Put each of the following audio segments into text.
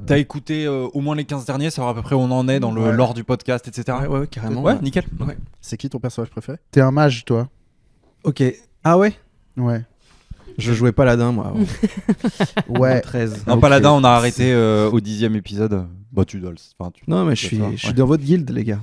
T'as écouté au moins les 15 derniers, savoir à peu près où on en est dans le lore du podcast, etc. Ouais, carrément. Ouais, nickel. Ouais. C'est qui ton personnage préféré? T'es un mage, toi? Ok. Ah ouais. Ouais. Je jouais Paladin, moi. Ouais. 13. Non, Ok. Paladin, on a arrêté au 10e épisode. Bah, tu dois Non, mais je suis dans votre guilde, les gars.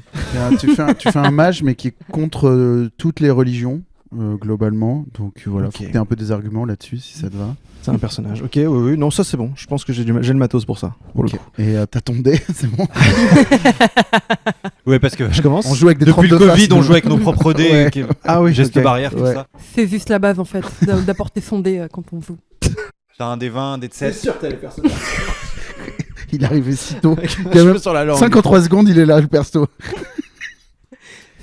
Tu fais un mage, mais qui est contre toutes les religions, globalement. Donc voilà, Ok. faut que t'aies un peu des arguments là-dessus, si ça te va. C'est un personnage. Ok, oui. Non, ça c'est bon. Je pense que j'ai le matos pour ça. Pour le Ok. coup. Et t'as ton dé, c'est bon. Ouais, parce que Je commence. On joue avec des depuis le 32 Covid, faces, on joue avec nos propres dés. Ouais. Ah oui, Geste ok. barrière, tout Ouais. ça. C'est juste la base en fait, d'apporter son dé quand on joue. T'as un des 20, un des 7. sûr que t'as les personnages. Il est arrivé si tôt. Je suis sur la langue. 53 secondes, il est là, le perso.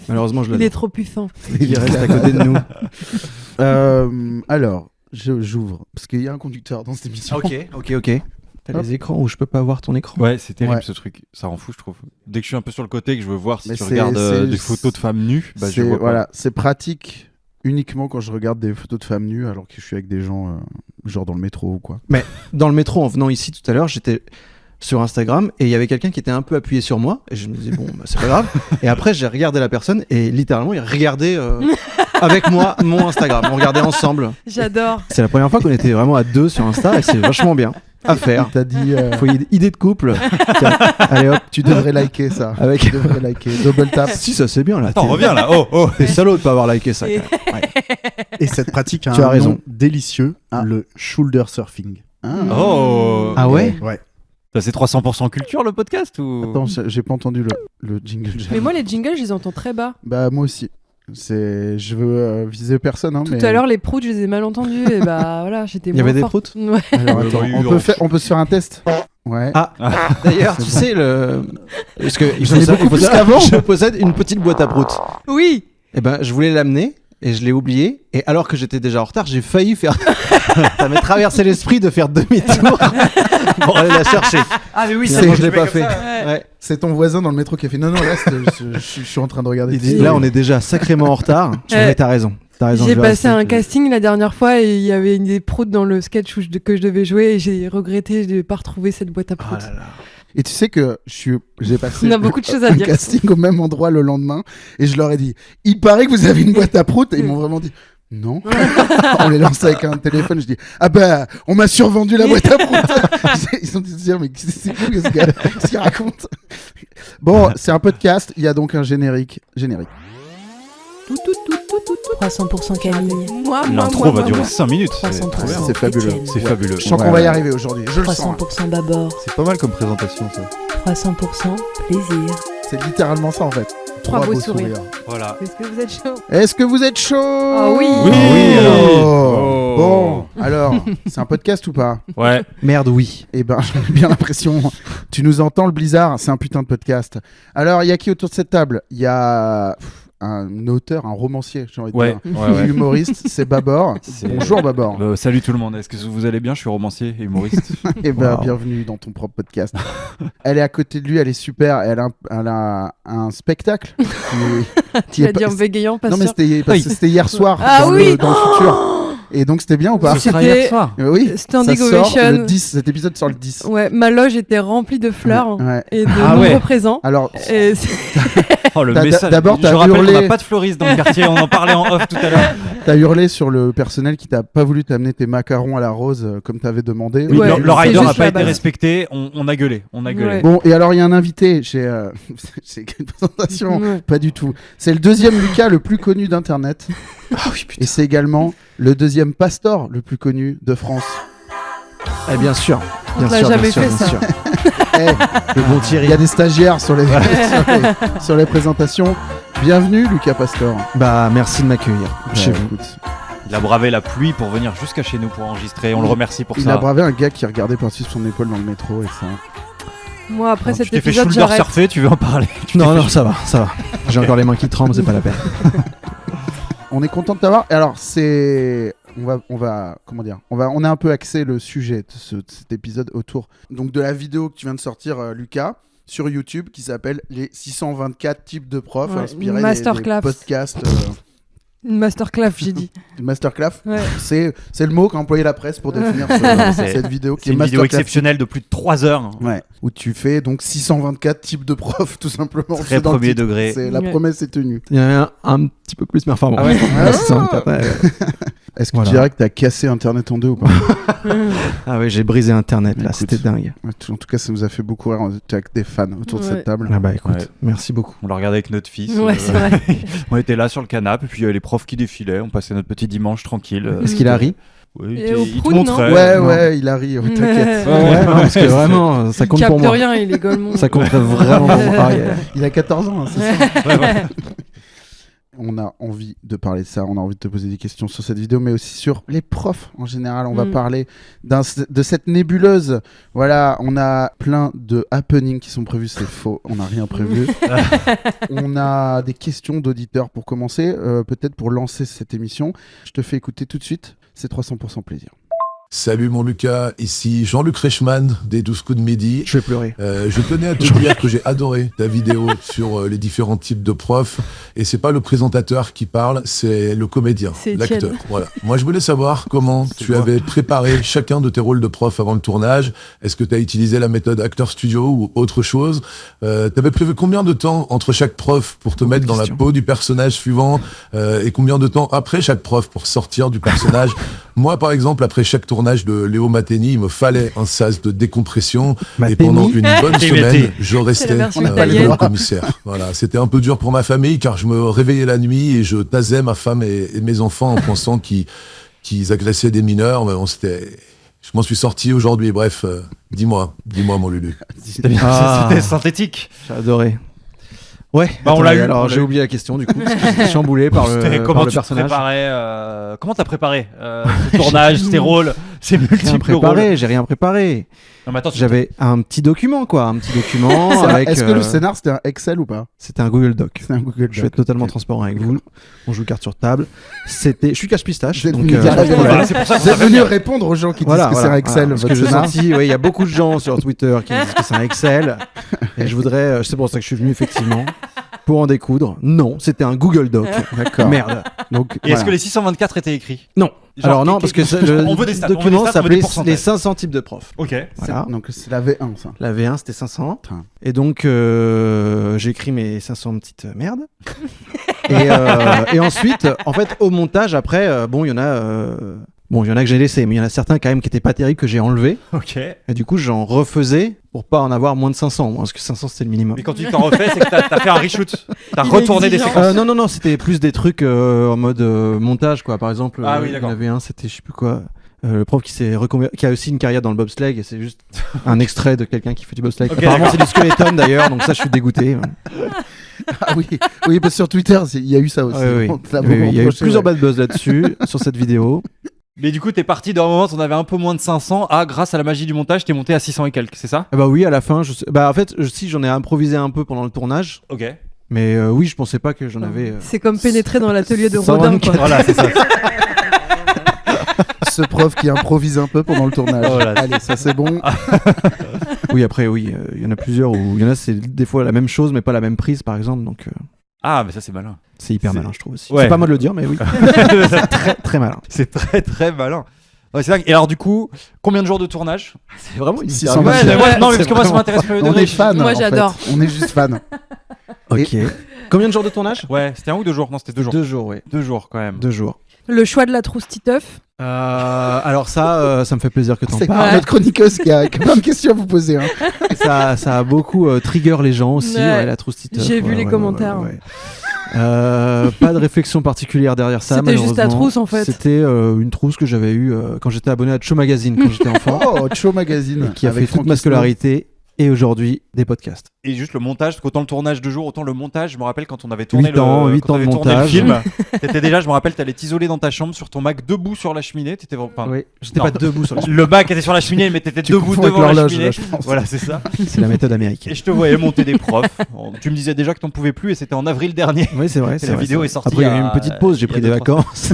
Malheureusement, je Il l'ai. est trop puissant. Il reste à côté de nous. Alors, j'ouvre, parce qu'il y a un conducteur dans cette émission. Ok. T'as les écrans où je peux pas voir ton écran. Ouais, c'est terrible Ouais. ce truc. Ça rend fou, je trouve. Dès que je suis un peu sur le côté, que je veux voir si Mais tu c'est- regardes c'est- des photos de femmes nues, bah je C'est- vois pas. voilà, c'est pratique uniquement quand je regarde des photos de femmes nues alors que je suis avec des gens genre dans le métro ou quoi. Dans le métro, en venant ici tout à l'heure, j'étais sur Instagram et il y avait quelqu'un qui était un peu appuyé sur moi et je me disais bon bah, c'est pas grave et après j'ai regardé la personne et littéralement il regardait avec moi mon Instagram, on regardait ensemble. J'adore. C'est la première fois qu'on était vraiment à deux sur Insta et c'est vachement bien à faire. T'as dit Faut idée de couple. Tiens, allez hop, tu devrais liker ça. avec Tu devrais liker. Double tap. si ça c'est bien là. Attends, reviens là. Oh. T'es salaud de pas avoir liké ça. Et- quand même. Ouais. Et cette pratique a Tu as un raison. nom délicieux, Ah. le shoulder surfing. Oh. Ah ouais. Ouais. Ça, c'est 300% culture le podcast ou Attends, j'ai pas entendu le jingle. Mais moi, les jingles, je les entends très bas. Bah moi aussi. Je veux viser personne. Hein, Tout mais... à l'heure, les proutes, je les ai mal entendus et bah voilà, j'étais Il y avait moins des forte. proutes Ouais. Alors attends, Oui, on peut se faire un test. Ouais. Ah, d'ailleurs, tu sais parce que J'en ai beaucoup plus qu'avant. Je possède une petite boîte à proutes. Oui. Et ben, je voulais l'amener et je l'ai oublié. Et alors que j'étais déjà en retard, j'ai failli faire. Ça m'est traversé l'esprit de faire demi-tour pour aller la chercher. Ah mais oui, Finalement, je l'ai pas fait. Ouais. Ouais. C'est ton voisin dans le métro qui a fait non, reste, je suis en train de regarder. Il dit, là, on est déjà sacrément en retard. Tu vois, t'as raison. T'as raison. J'ai je vais passé rester. un casting la dernière fois et il y avait des proutes dans le sketch que je devais jouer et j'ai regretté de ne pas retrouver cette boîte à Oh proutes. là là. Et tu sais que j'ai passé On a beaucoup de choses à un dire. casting au même endroit le lendemain et je leur ai dit il paraît que vous avez une boîte à proutes et ils m'ont vraiment dit non. On les lance avec un téléphone, je dis ah bah on m'a survendu la boîte à proutes. Ils ont dû se dire mais c'est fou ce gars, qu'est-ce qu'il raconte. Bon, c'est un podcast, il y a donc un générique. 300% Camille. L'intro va durer 5 minutes. C'est 300%. trop bien. C'est fabuleux. Étienne. C'est fabuleux. Je sens qu'on va y arriver aujourd'hui, je le sens. 300% Babord. C'est pas mal comme présentation ça. 300% Plaisir. C'est littéralement ça en fait. Trois beaux sourires. Voilà. Est-ce que vous êtes chaud? Est-ce que vous êtes chaud? Ah oui. Oui. Oh. Bon, alors, c'est un podcast ou pas? Ouais. Merde, oui. Eh ben, j'ai bien l'impression. Tu nous entends, le blizzard? C'est un putain de podcast. Alors, il y a qui autour de cette table? Il y a un auteur, un romancier, j'ai envie de Ouais. dire. Ouais. Humoriste, c'est Babord. C'est- Bonjour Babord. Salut tout le monde. Est-ce que vous allez bien? Je suis romancier et humoriste. Eh ben, Wow. bienvenue dans ton propre podcast. Elle est à côté de lui, elle est super. Elle a un spectacle. Tu l'as dit en bégayant, pas Non, mais sûr. c'était hier soir Ah dans, oui. dans le futur. Et donc, c'était bien ou pas? Ce sera C'était- hier soir. Oui, Standing ça sort ovation. le 10. Cet épisode sort le 10. Ouais, ma loge était remplie de fleurs Ouais. et de Ah ouais. nombreux présents. Alors, Et Oh le T'as- message. d'abord, Je t'as rappelle hurlé. qu'on n'a pas de fleuriste dans le quartier. On en parlait en off tout à l'heure. t'as hurlé sur le personnel qui t'a pas voulu t'amener tes macarons à la rose comme t'avais demandé. Oui, Ouais, le c'est rider juste n'a pas la été base. respecté. On a gueulé. On a gueulé. Ouais. Bon, et alors il y a un invité chez. C'est une présentation. Ouais. Pas du tout. C'est le deuxième Lucas le plus connu d'internet. Ah oui, putain. Et c'est également le deuxième pastor le plus connu de France. Eh bien sûr. On l'a jamais fait, ça. Eh, Le bon Thierry. il y a des stagiaires sur sur les présentations. Bienvenue Lucas Pastor. Bah, merci de m'accueillir chez vous. Écoute, Il a bravé la pluie pour venir jusqu'à chez nous pour enregistrer. On le remercie pour il ça. a bravé un gars qui regardait par-dessus son épaule dans le métro et ça. Moi, après Tu cet t'es fait épisode, shoulder j'arrête. surfer. Tu veux en parler? Non, non, ça va, ça va. J'ai encore les mains qui tremblent, c'est pas la peine. On est content de t'avoir. Alors c'est, on va, comment dire, on a un peu axé le sujet de cet épisode autour donc de la vidéo que tu viens de sortir, Lucas, sur YouTube, qui s'appelle les 624 types de profs Ouais, inspirés des masterclass. podcasts Une masterclass, j'ai dit. Masterclass, Ouais. c'est le mot qu'a employé la presse pour définir cette vidéo qui C'est est une vidéo masterclass. exceptionnelle de plus de 3 heures. Ouais, où tu fais donc 624 types de profs, tout simplement. Très C'est dans le premier titre. degré. La Ouais. promesse est tenue. Il y en a un petit peu plus, mais enfin bon. Ah ouais Ouais, 624, ouais. Est-ce que Voilà. tu dirais que t'as cassé Internet en deux ou pas? Ah ouais, j'ai brisé Internet là, Écoute. c'était dingue. En tout cas, ça nous a fait beaucoup rire. On était avec des fans autour de Ouais. cette table. Ah bah écoute, Ouais. merci beaucoup. On l'a regardé avec notre fils. Ouais, c'est vrai. On était là sur le canapé, et puis il y avait les profs qui défilaient. On passait notre petit dimanche tranquille. Est-ce qu'il a ri? Oui, Et au il te prout, montrait. Ouais, non. ouais, il a ri. Ouais, t'inquiète. Ouais, non, parce que vraiment, ça Il compte pour capte moi. rien, il est golemon. Ça compterait vraiment pour moi. Ah, yeah. Il a 14 ans, hein, c'est ça. Ouais, ouais. On a envie de parler de ça, on a envie de te poser des questions sur cette vidéo, mais aussi sur les profs en général. On va parler de cette nébuleuse. Voilà, on a plein de happenings qui sont prévus, c'est faux, on n'a rien prévu. On a des questions d'auditeurs pour commencer, peut-être pour lancer cette émission. Je te fais écouter tout de suite, c'est 300% plaisir. Salut mon Lucas, ici Jean-Luc Reichmann des 12 coups de midi. Je vais pleurer. Je tenais à te dire que j'ai adoré ta vidéo sur les différents types de profs. Et c'est pas le présentateur qui parle, c'est le comédien, C'est l'acteur. Étienne. Voilà. Moi, je voulais savoir comment tu avais préparé chacun de tes rôles de prof avant le tournage. Est-ce que tu as utilisé la méthode Acteur Studio ou autre chose? T'avais prévu combien de temps entre chaque prof pour te mettre dans la peau du personnage suivant et combien de temps après chaque prof pour sortir du personnage? Moi, par exemple, après chaque tournage de Léo Mattei, il me fallait un sas de décompression. Et pendant une bonne semaine, je restais version dans italienne. le commissaire. Voilà, c'était un peu dur pour ma famille car je me réveillais la nuit et je tasais ma femme et mes enfants en pensant qu'ils agressaient des mineurs. Mais je m'en suis sorti aujourd'hui. Bref, dis-moi mon Lulu. C'était bien, Ah. c'était synthétique. J'ai adoré. Ouais, Bah, on l'a attendez, eu, alors on l'a j'ai eu. oublié la question du coup, parce que j'étais chamboulé par C'était le, comment par le tu te personnage. préparais comment t'as préparé ce tournage, tes rôles, ces Rien multiples rôles? préparé, j'ai rien préparé. Non, mais attends, J'avais un petit document quoi, un petit document avec. Est-ce que le scénar c'était un Excel ou pas? C'était un Google Doc. C'est un Google Je vais être Doc. totalement Ok. transparent avec vous. On joue carte sur table. C'était, je suis cache-pistache, Vous êtes donc venu dire la pas de vérité. problème. c'est pour ça Vous êtes venu répondre aux gens qui disent que c'est un Excel. Parce votre que j'ai scénar. senti, il y a beaucoup de gens sur Twitter qui disent que c'est un Excel. Et je voudrais, c'est pour ça que je suis venu effectivement, pour en découdre. Non, c'était un Google Doc. D'accord. Merde. Donc, Et est-ce que les 624 étaient écrits? Non. Genre, Alors non, parce que le on veut des stats, on veut des document stats, on veut des s'appelait pourcentages. les 500 types de profs. Ok. Voilà. Donc c'est la V1 ça. La V1 c'était 500. Putain. Et donc j'ai écrit mes 500 petites merdes. et ensuite, en fait, au montage après, bon, il y en a que j'ai laissé, mais il y en a certains quand même qui étaient pas terribles que j'ai enlevés. Ok. Et du coup, j'en refaisais pour pas en avoir moins de 500, moi, parce que 500 c'était le minimum. Mais quand tu dis que t'en refais, c'est que t'as fait un reshoot. T'as Il est retourné des exigeant. séquences. Non, c'était plus des trucs en mode montage, quoi. Par exemple, Ah oui, il y en d'accord. avait un, c'était je sais plus quoi. Le prof qui a aussi une carrière dans le bobsleigh, et c'est juste un extrait de quelqu'un qui fait du bobsleigh. Ok, Apparemment, d'accord. c'est du skeleton d'ailleurs, donc ça, je suis dégoûté. Ah oui, oui, parce que sur Twitter, il y a eu ça aussi. Ouais, oui. On te l'a Oui, beaucoup il y a eu reproché, plusieurs ouais. bad buzz là-dessus, sur cette vidéo. Mais du coup, t'es parti d'un moment où on avait un peu moins de 500 à, grâce à la magie du montage, t'es monté à 600 et quelques, c'est ça? Ah bah oui, à la fin, en fait, si j'en ai improvisé un peu pendant le tournage, Ok. mais oui, je pensais pas que j'en avais. C'est comme pénétrer dans l'atelier de 124. Rodin, quoi. Voilà, c'est ça. Ce prof qui improvise un peu pendant le tournage. Voilà. Allez, ça c'est bon. Oui, après, oui, il y en a plusieurs où il y en a, c'est des fois la même chose, mais pas la même prise, par exemple, donc Ah, mais ça, c'est malin. c'est hyper C'est- malin, je trouve aussi. Ouais. C'est pas mal de le dire, mais oui. Très, très malin. C'est très, très malin. Ouais, c'est dingue. Et alors, du coup, combien de jours de tournage? C'est vraiment une 600 Ouais, mais moi- non, mais parce C'est que moi, ça vraiment- m'intéresse pas. On est fan. Moi, en fait. j'adore. On est juste fan. Ok. Combien de jours de tournage? Ouais, c'était 1 ou 2 jours? Non, c'était 2 jours. 2 jours, oui. 2 jours, quand même. 2 jours. Le choix de la trousse Titeuf. Alors ça me fait plaisir que t'en C'est parles. notre chroniqueuse qui a plein de questions à vous poser. Hein. Ça a beaucoup trigger les gens aussi, Ouais. ouais, la trousse Titeuf. J'ai vu les commentaires. Pas de réflexion particulière derrière ça. C'était juste la malheureusement. trousse, en fait. C'était une trousse que j'avais eue quand j'étais abonné à Cho Magazine quand j'étais enfant, Oh, Show Magazine. qui a avec fait toute Francky ma Snow. scolarité et aujourd'hui des podcasts. Et juste le montage, parce qu'autant le tournage 2 jours, autant le montage, je me rappelle quand on avait tourné 8 ans, 8 quand on ans de avait tourné le montage. film, t'étais déjà, je me rappelle, t'allais t'isoler dans ta chambre sur ton Mac debout sur la cheminée. T'étais enfin, Oui, j'étais non. pas debout sur la le Mac était sur la cheminée, mais t'étais Tu debout confonds avec devant la l'horloge, cheminée. là, je pense. Voilà, c'est ça. C'est la méthode américaine. Et je te voyais monter des profs. Tu me disais déjà que t'en pouvais plus et c'était en avril dernier. Oui, c'est vrai. Et c'est la vrai, vidéo c'est est vrai. sortie Après, il y a eu il y une a- petite pause, j'ai il y a pris des 2-3 vacances.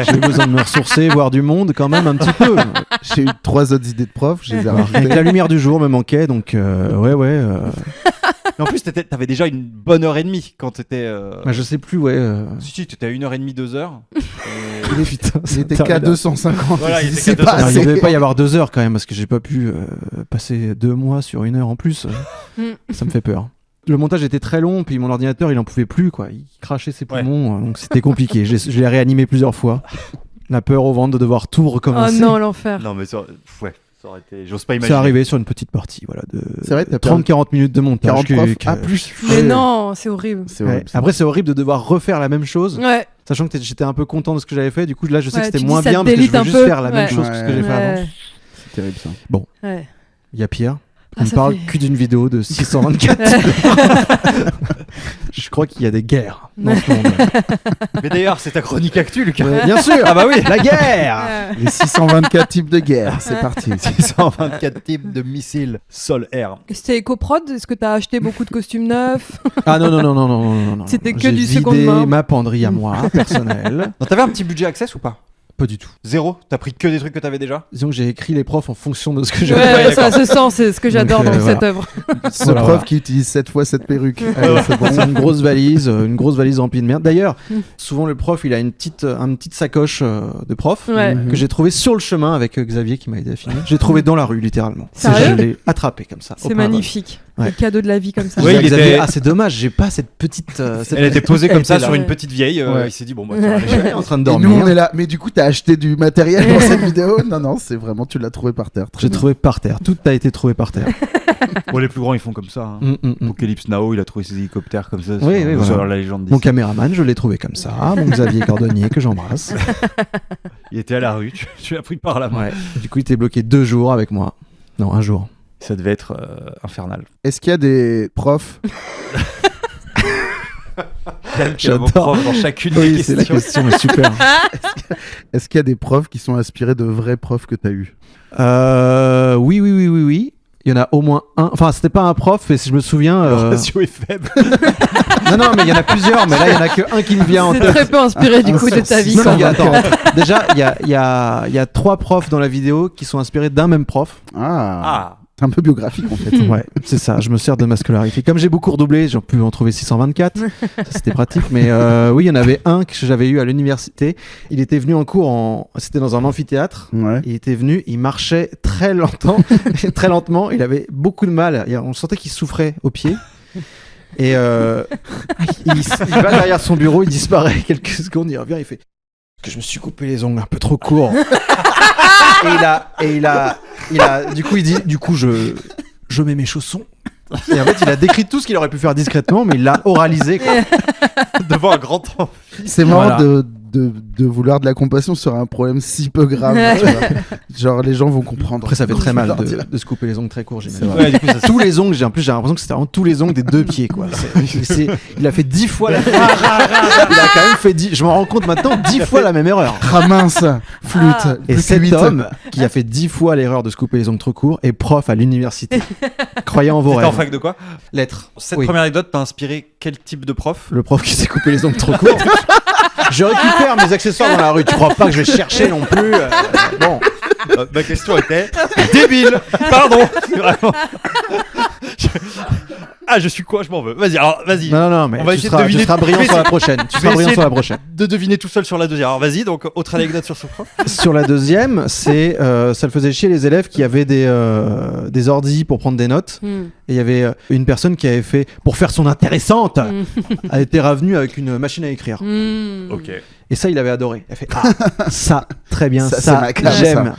J'ai eu besoin de me ressourcer, voir du monde quand même un petit peu. J'ai eu 3 autres idées de profs. Je les ai Et rajoutées. la lumière du jour me manquait, donc ouais. Mais en plus, t'avais déjà une bonne heure et demie quand t'étais. Bah, je sais plus, ouais. Si, t'étais à 1h30, 2h. Putain, Il était qu'à 250. Voilà, il était C'est qu'à pas 250. Alors, il assez. devait pas y avoir 2 heures quand même parce que j'ai pas pu passer 2 mois sur 1 heure en plus. Ça me fait peur. Le montage était très long, puis mon ordinateur il en pouvait plus quoi. Il crachait ses poumons, donc c'était compliqué. Je l'ai réanimé plusieurs fois. La peur au ventre de devoir tout Oh recommencer. non, l'enfer. Non, mais ça aurait été. J'ose pas C'est imaginer. arrivé sur une petite partie, voilà, de C'est vrai, t'as 30-40 minutes de montage. 40 profs. Ah, plus. Mais non, c'est horrible. C'est Ouais. horrible. ça. Après, c'est horrible de devoir refaire la même chose, Ouais. sachant que j'étais un peu content de ce que j'avais fait. Du coup, là, je sais Ouais, que c'était tu moins dis, ça bien te parce que je délite veux un juste peu. faire la même Ouais. chose que ce que j'ai fait avant. Ouais. C'est terrible ça. Ouais. Il y a pire. Ah, On ne ça parle fait- que d'une vidéo de 624. Je crois qu'il y a des guerres dans ce monde. Mais d'ailleurs, c'est ta chronique actu, Lucas. Bien sûr. Ah bah oui, la guerre. Les 624 types de guerre, c'est parti. 624 types de missiles sol-air. Et c'était EcoProd. Est-ce que t'as acheté beaucoup de costumes neufs? Ah non. C'était que J'ai du vidé seconde main. ma penderie à moi, personnelle. Non, t'avais un petit budget Access ou pas? Pas du tout. Zéro? T'as pris que des trucs que t'avais déjà? Disons que j'ai écrit les profs en fonction de ce que Ouais, j'avais. ça se sent, c'est ce que j'adore Donc, dans voilà. cette œuvre. Ce Voilà, prof voilà. qui utilise 7 fois cette perruque. Allez, c'est bon. C'est une grosse valise remplie de merde. D'ailleurs, souvent le prof, il a une petite sacoche de prof Ouais. que j'ai trouvé sur le chemin avec Xavier qui m'a aidé à filmer. J'ai trouvé dans la rue, littéralement. Sérieux Je l'ai attrapé comme ça. au C'est pain magnifique. Ouais. Le cadeau de la vie comme ça. Je Oui, dis à il Xavier, était- ah c'est dommage, j'ai pas cette petite. Elle était posée comme ça Elle était sur là. une petite vieille. Ouais. Il s'est dit, bon, bah, ça va aller. Elle est en train de Et dormir. nous on est là. Mais du coup, t'as acheté du matériel pour cette vidéo? Non, c'est vraiment, tu l'as trouvé par terre. Très J'ai bien. trouvé par terre. Tout a été trouvé par terre. Bon, les plus grands, ils font comme ça. Hein. Apocalypse Now, il a trouvé ses hélicoptères comme ça. Oui, oui, sur voilà. la légende Mon d'ici. caméraman, je l'ai trouvé comme ça. Mon Xavier Cordonnier, que j'embrasse. Il était à la rue, tu l'as pris par la main. Ouais. Du coup, il était bloqué 2 jours avec moi. Non, 1 jour. Ça devait être infernal. Est-ce qu'il y a des profs? J'adore. Dans chacune Oui, des c'est la questions. question est super. Est-ce qu'il y a des profs qui sont inspirés de vrais profs que t'as eu? Oui. Il y en a au moins un. Enfin, c'était pas un prof, mais si je me souviens. Le ratio est faible. Non, mais il y en a plusieurs, mais là, il y en a que un qui me vient en C'est tête. très peu inspiré du coup de ta vie. Non, quoi. non, attends. Déjà, il y a 3 profs dans la vidéo qui sont inspirés d'un même prof. Ah, c'est un peu biographique en fait. Ouais, c'est ça. Je me sers de ma scolarité. Comme j'ai beaucoup redoublé, j'ai pu en trouver 624. Ça, c'était pratique. Mais oui, il y en avait un que j'avais eu à l'université. Il était venu en cours c'était dans un amphithéâtre. Ouais. Il était venu, il marchait très très lentement. Il avait beaucoup de mal. On sentait qu'il souffrait aux pieds. Et il va derrière son bureau, il disparaît quelques secondes, il revient, il fait que je me suis coupé les ongles un peu trop courts. Du coup, il dit, je mets mes chaussons. Et en fait, il a décrit tout ce qu'il aurait pu faire discrètement, mais il l'a oralisé, quoi. Devant un grand temps. C'est marrant Voilà. de vouloir de la compassion sur un problème si peu grave. tu vois. Genre, les gens vont comprendre. Après, ça fait très mal Je veux leur dire. de se couper les ongles très courts, j'imagine. vrai. Ouais, du coup, ça Tous les ongles, j'ai l'impression que c'était vraiment tous les ongles des 2 pieds, quoi. Il a fait 10 fois il a quand même fait 10, je m'en rends compte maintenant, 10 fois la même erreur. Ah mince, flûte. Ah. Et plus cet que 8. homme qui a fait 10 fois l'erreur de se couper les ongles trop courts est prof à l'université. Croyez en vos T'étais en rêves. fac de quoi? Lettres. Cette Oui. première anecdote t'a inspiré quel type de prof? Le prof qui s'est coupé les ongles trop courts. Je récupère mes accessoires dans la rue. Tu crois pas que je vais chercher non plus bon. Ma question était débile. Pardon. Vraiment. Ah, je suis quoi? Je m'en veux. Vas-y, alors, vas-y. Non, mais On va tu essayer de seras, deviner. tu seras brillant Je vais sur la essayer- prochaine. Tu je seras vais brillant essayer sur la prochaine. De deviner tout seul sur la deuxième. Alors, vas-y, donc, autre anecdote sur ce prof. Sur la deuxième, c'est ça le faisait chier les élèves qui avaient des ordis pour prendre des notes. Hmm. Et il y avait une personne qui avait fait, pour faire son intéressante, elle était revenue avec une machine à écrire. Hmm. Ok. Et ça, il avait adoré. Elle fait ça, très bien, Ça, c'est ça, ma cam, j'aime. ça.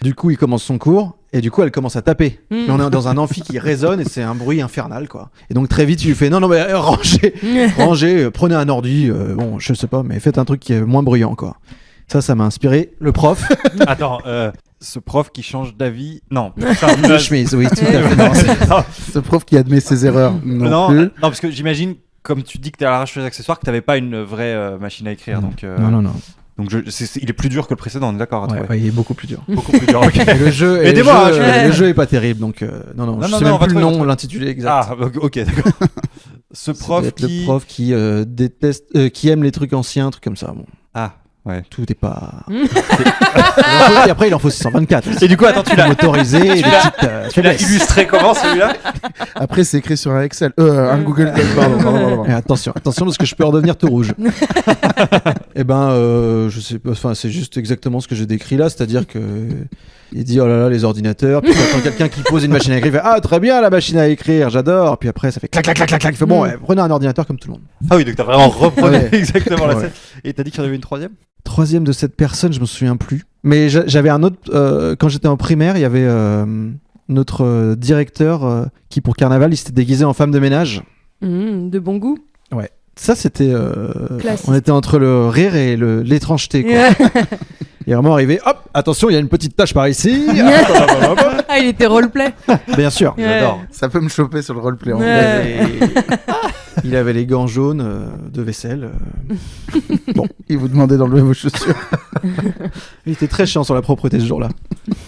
Du coup, il commence son cours et du coup, elle commence à taper. Mm. Mais on est dans un amphi qui résonne et c'est un bruit infernal, quoi. Et donc très vite, il lui fait non, mais rangez, prenez un ordi. Bon, je sais pas, mais faites un truc qui est moins bruyant, quoi. Ça m'a inspiré. Le prof Attends, ce prof qui change d'avis. Non. de chemise, oui, tout à fait. Non, c'est- Ce prof qui admet ses erreurs. Non, plus. non, parce que j'imagine, comme tu dis que t'es à l'arrache des accessoires, que t'avais pas une vraie machine à écrire. Donc, non. donc il est plus dur que le précédent, on est d'accord à Ouais, trouver. ouais, il est beaucoup plus dur. Beaucoup plus dur. Ok. Et le jeu, Aidez-moi, le jeu est pas terrible, donc non, je sais non, même on va plus le trouver, on va nom, trouver. l'intitulé exact. Ah, ok, d'accord. Ce Ça doit prof être qui. le prof qui déteste, qui aime les trucs anciens, un truc comme ça. Bon. Ah, Tout est pas. Et après, il en faut 624. Et du coup, attends, tu l'as motorisé. Et des petites, tu l'as faiblesses. illustré comment celui-là? Après, c'est écrit sur un Excel. Un Google Doc, pardon. Et attention, parce que je peux redevenir tout rouge. Eh ben, je sais pas. Enfin, c'est juste exactement ce que j'ai décrit là, c'est-à-dire que il dit oh là là les ordinateurs. Puis quand quelqu'un qui pose une machine à écrire, il fait ah très bien la machine à écrire, j'adore. Puis après, ça fait clac clac clac clac clac. Il fait bon, prenez un ordinateur comme tout le monde. Ah oui, donc t'as vraiment repris Ouais. exactement la Ouais. scène. Et t'as dit qu'il y en avait une troisième? Troisième de cette personne, je me souviens plus. Mais j'avais un autre. Quand j'étais en primaire, il y avait notre directeur qui pour carnaval, il s'était déguisé en femme de ménage. De bon goût. Ça, c'était. Classique. On était entre le rire et l'étrangeté. Quoi. Il est vraiment arrivé. Hop, attention, il y a une petite tache par ici. Ah, il était roleplay. Bien sûr. Ouais. J'adore. Ça peut me choper sur le roleplay. en Ouais. vrai. Il avait les gants jaunes de vaisselle. Il vous demandait d'enlever vos chaussures. Il était très chiant sur la propreté ce jour-là.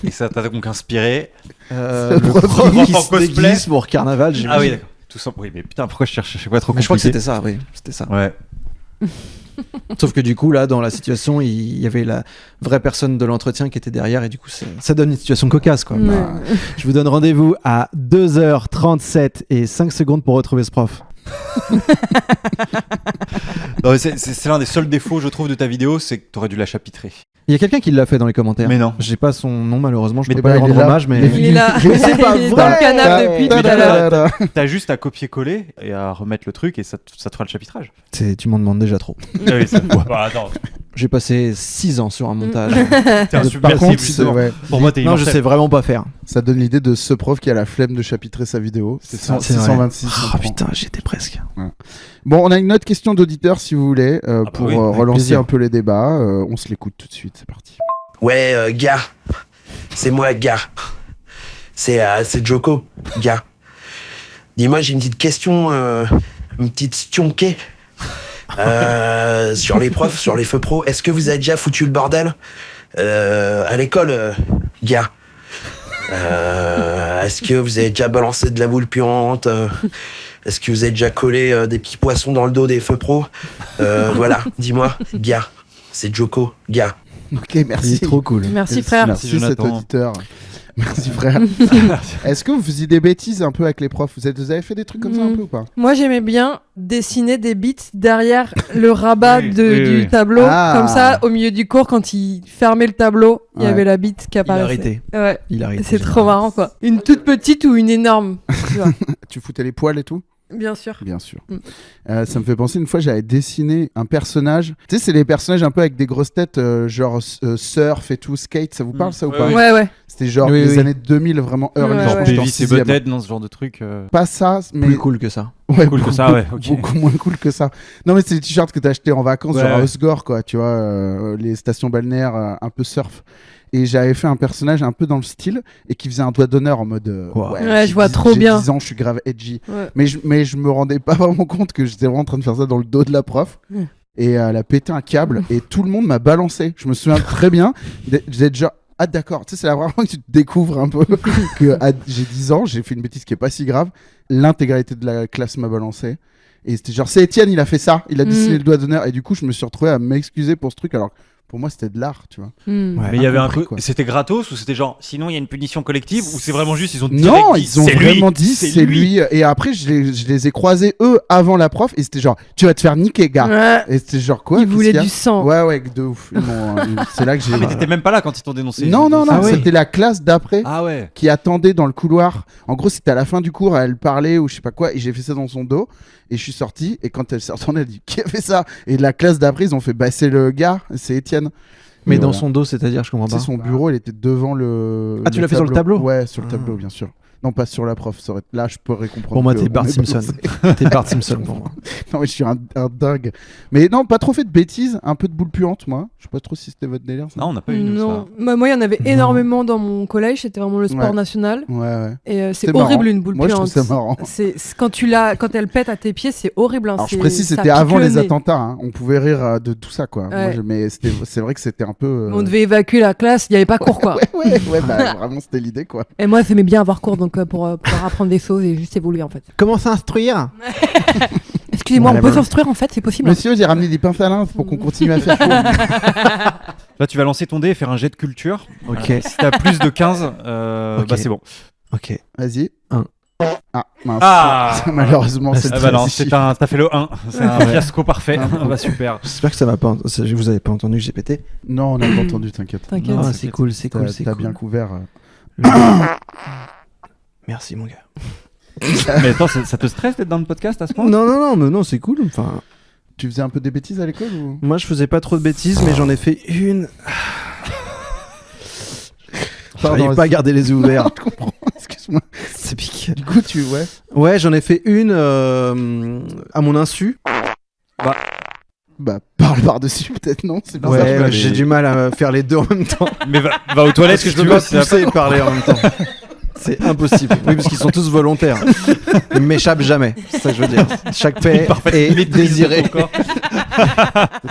Et ça t'a donc inspiré? Le prof prof qui en se cosplay. déguise pour carnaval. Ah j'imagine. oui, d'accord. Tout ça. Oui, mais putain, pourquoi je cherche quoi trop Mais je crois que compliqué? c'était ça, oui. C'était ça. Ouais. Sauf que du coup, là, dans la situation, il y avait la vraie personne de l'entretien qui était derrière et du coup, ça donne une situation cocasse, quoi. Ouais. Bah, je vous donne rendez-vous à 2h37 et 5 secondes pour retrouver ce prof. Non, mais c'est l'un des seuls défauts, je trouve, de ta vidéo, c'est que t'aurais dû la chapitrer. Il y a quelqu'un qui l'a fait dans les commentaires. Mais non. J'ai pas son nom, malheureusement. Je Mais peux bah, pas lui il est rendre là. hommage, mais. Il est là. Mais c'est pas Il est vrai. dans le canapé depuis tout à l'heure. T'as juste à copier-coller et à remettre le truc et ça te fera le chapitrage. Tu m'en demandes déjà trop. Ah oui, ça... Bah, attends, J'ai passé 6 ans sur un montage. t'es un De- super par contre, cible, C'est- ouais. Pour moi, t'es Non, je immortel. sais vraiment pas faire. Ça donne l'idée de ce prof qui a la flemme de chapitrer sa vidéo. C'est C'est vrai. 626. Oh putain, j'étais presque. Bon, on a une autre question d'auditeur si vous voulez, pour oui, avec relancer plaisir. un peu les débats. On se l'écoute tout de suite, c'est parti. Ouais, gars. C'est moi, gars. C'est Joko, gars. Dis-moi, j'ai une petite question, une petite stionquée. Sur les profs, sur les feux pros. Est-ce que vous avez déjà foutu le bordel à l'école, gars? Est-ce que vous avez déjà balancé de la boule puante? Est-ce que vous avez déjà collé des petits poissons dans le dos des feux pros? Voilà, dis-moi, gars. C'est Joko, gars. Ok, Il merci. est trop cool. Merci frère. Merci Merci, cet Jonathan. auditeur. Merci frère. Est-ce que vous faisiez des bêtises un peu avec les profs? Vous avez fait des trucs comme ça un peu ou pas? Moi, j'aimais bien dessiner des bits derrière le rabat Oui, du oui. tableau. Ah. Comme ça, au milieu du cours, quand il fermait le tableau, il y Ouais. avait la bite qui Il a apparaissait. arrêté. Ouais. Il a arrêté. C'est trop marrant, quoi. Une toute petite ou une énorme, tu vois. Tu foutais les poils et tout? Bien sûr. Bien sûr. Mm. Ça me fait penser, une fois, j'avais dessiné un personnage. Tu sais, c'est les personnages un peu avec des grosses têtes, genre surf et tout, skate. Ça vous parle, ça ou Ouais, pas? oui. Ouais, ouais. C'était genre Oui, les oui. années 2000, vraiment early. Ouais, je ouais. pense que j'étais en Beavis et sixième. Butthead dans ce genre de truc. Pas ça, mais Plus cool que ça. ouais, Cool que beaucoup, ça, ouais, ok. beaucoup moins cool que ça. Non, mais c'est les t-shirts que t'as acheté en vacances, Ouais, genre à ouais. Osgore, quoi, tu vois, les stations balnéaires un peu surf. Et j'avais fait un personnage un peu dans le style et qui faisait un doigt d'honneur en mode. Wow. Ouais, j'ai je vois 10 trop j'ai bien. 10 ans, je suis grave edgy. Ouais. Mais je me rendais pas vraiment compte que j'étais vraiment en train de faire ça dans le dos de la prof. Mm. Et elle a pété un câble et tout le monde m'a balancé. Je me souviens très bien d'être genre. Ah d'accord, tu sais, c'est la première fois que tu te découvres un peu que j'ai 10 ans, j'ai fait une bêtise qui est pas si grave. L'intégralité de la classe m'a balancé. Et c'était genre, c'est Étienne, il a fait ça, il a dessiné le doigt d'honneur. Et du coup, je me suis retrouvé à m'excuser pour ce truc alors que pour moi, c'était de l'art, tu vois. Hmm. Ouais. Mais il y avait un Incompris, peu. quoi. C'était gratos ou c'était genre sinon il y a une punition collective ou c'est vraiment juste ils ont direct Non, dit, ils ont c'est lui, vraiment dit c'est lui. Et après, je les ai croisés eux avant la prof et c'était genre, tu vas te faire niquer, gars. Ouais. Et c'était genre quoi Il qu'est-ce voulait qu'il y a du sang. Ouais, ouais, de ouf. C'est là que j'ai. Ah mais t'étais même pas là quand ils t'ont dénoncé. Non, non, non, Ah ouais. c'était la classe d'après. Ah ouais. Qui attendait dans le couloir. En gros, c'était à la fin du cours, elle parlait ou je sais pas quoi, et j'ai fait ça dans son dos. Et je suis sorti, et quand elle s'est retournée, elle dit qui a fait ça? Et la classe d'après, ils ont fait bah c'est le gars, c'est Étienne. Mais Et dans voilà. son dos, c'est-à-dire, je comprends Tu pas. sais, son bureau, il était devant le. Ah, tu l'as fait sur le tableau? Ouais, sur le Ah. tableau, bien sûr. Non, pas sur la prof. Là, je pourrais comprendre. Pour moi, que t'es on Bart est Simpson. balancé. T'es Bart Simpson pour moi. Non, mais je suis un dingue. Mais non, pas trop fait de bêtises, un peu de boule puante, moi. Je sais pas trop si c'était votre délire. Ça. Non on n'a pas eu nous, Non, ça. Bah, moi il y en avait Non. énormément dans mon collège, c'était vraiment le sport Ouais. national. Ouais, ouais. Et c'est C'est horrible marrant. une boule Moi, je trouve puante. ça marrant. Quand elle pète à tes pieds, c'est horrible. Hein. Alors, je C'est- précise, ça c'était pique avant le les nez. attentats. Hein. On pouvait rire de tout ça, quoi. Ouais. Mais c'est vrai que c'était un peu. On devait évacuer la classe, il n'y avait pas cours quoi. Ouais, bah, vraiment, c'était l'idée, quoi. Et moi j'aimais bien avoir cours donc pour apprendre des choses et juste évoluer en fait. Comment s'instruire? Excusez-moi, on Voilà, peut voilà. s'instruire en fait, c'est possible. Monsieur, j'ai ramené des pinces pour qu'on continue à faire. Là, tu vas lancer ton dé et faire un jet de culture. Ok. Si t'as plus de 15, Ok. bah c'est bon. Ok. Vas-y. Un. Ah, mince. Ah Malheureusement, c'est Ah bah non, décisif. t'as fait le 1. C'est un Ouais. fiasco parfait. Ah bah super. J'espère que ça va pas. Vous avez pas entendu que j'ai pété. Non, on n'a pas entendu, t'inquiète. T'inquiète. Ah, c'est cool, c'est cool, T'as c'est t'as cool. bien couvert. Merci mon gars. Mais attends, ça te stresse d'être dans le podcast à ce point? Non, mais non, c'est cool. Enfin, Tu faisais un peu des bêtises à l'école ou moi je faisais pas trop de bêtises, mais j'en ai fait une. J'arrive pas à garder les yeux ouverts. Je comprends, excuse-moi. C'est pique. Du coup, ouais. Ouais, j'en ai fait une à mon insu. Bah, parle par-dessus, peut-être, non? C'est pas ça. Ouais, vas-y. j'ai du mal à faire les deux en même temps. Mais va aux toilettes, Est-ce que si je tu peux veux. pas pousser et parler en même temps? C'est impossible. Oui, parce qu'ils sont tous volontaires. Ils m'échappent jamais. C'est ça que je veux dire. Chaque paix est désirée.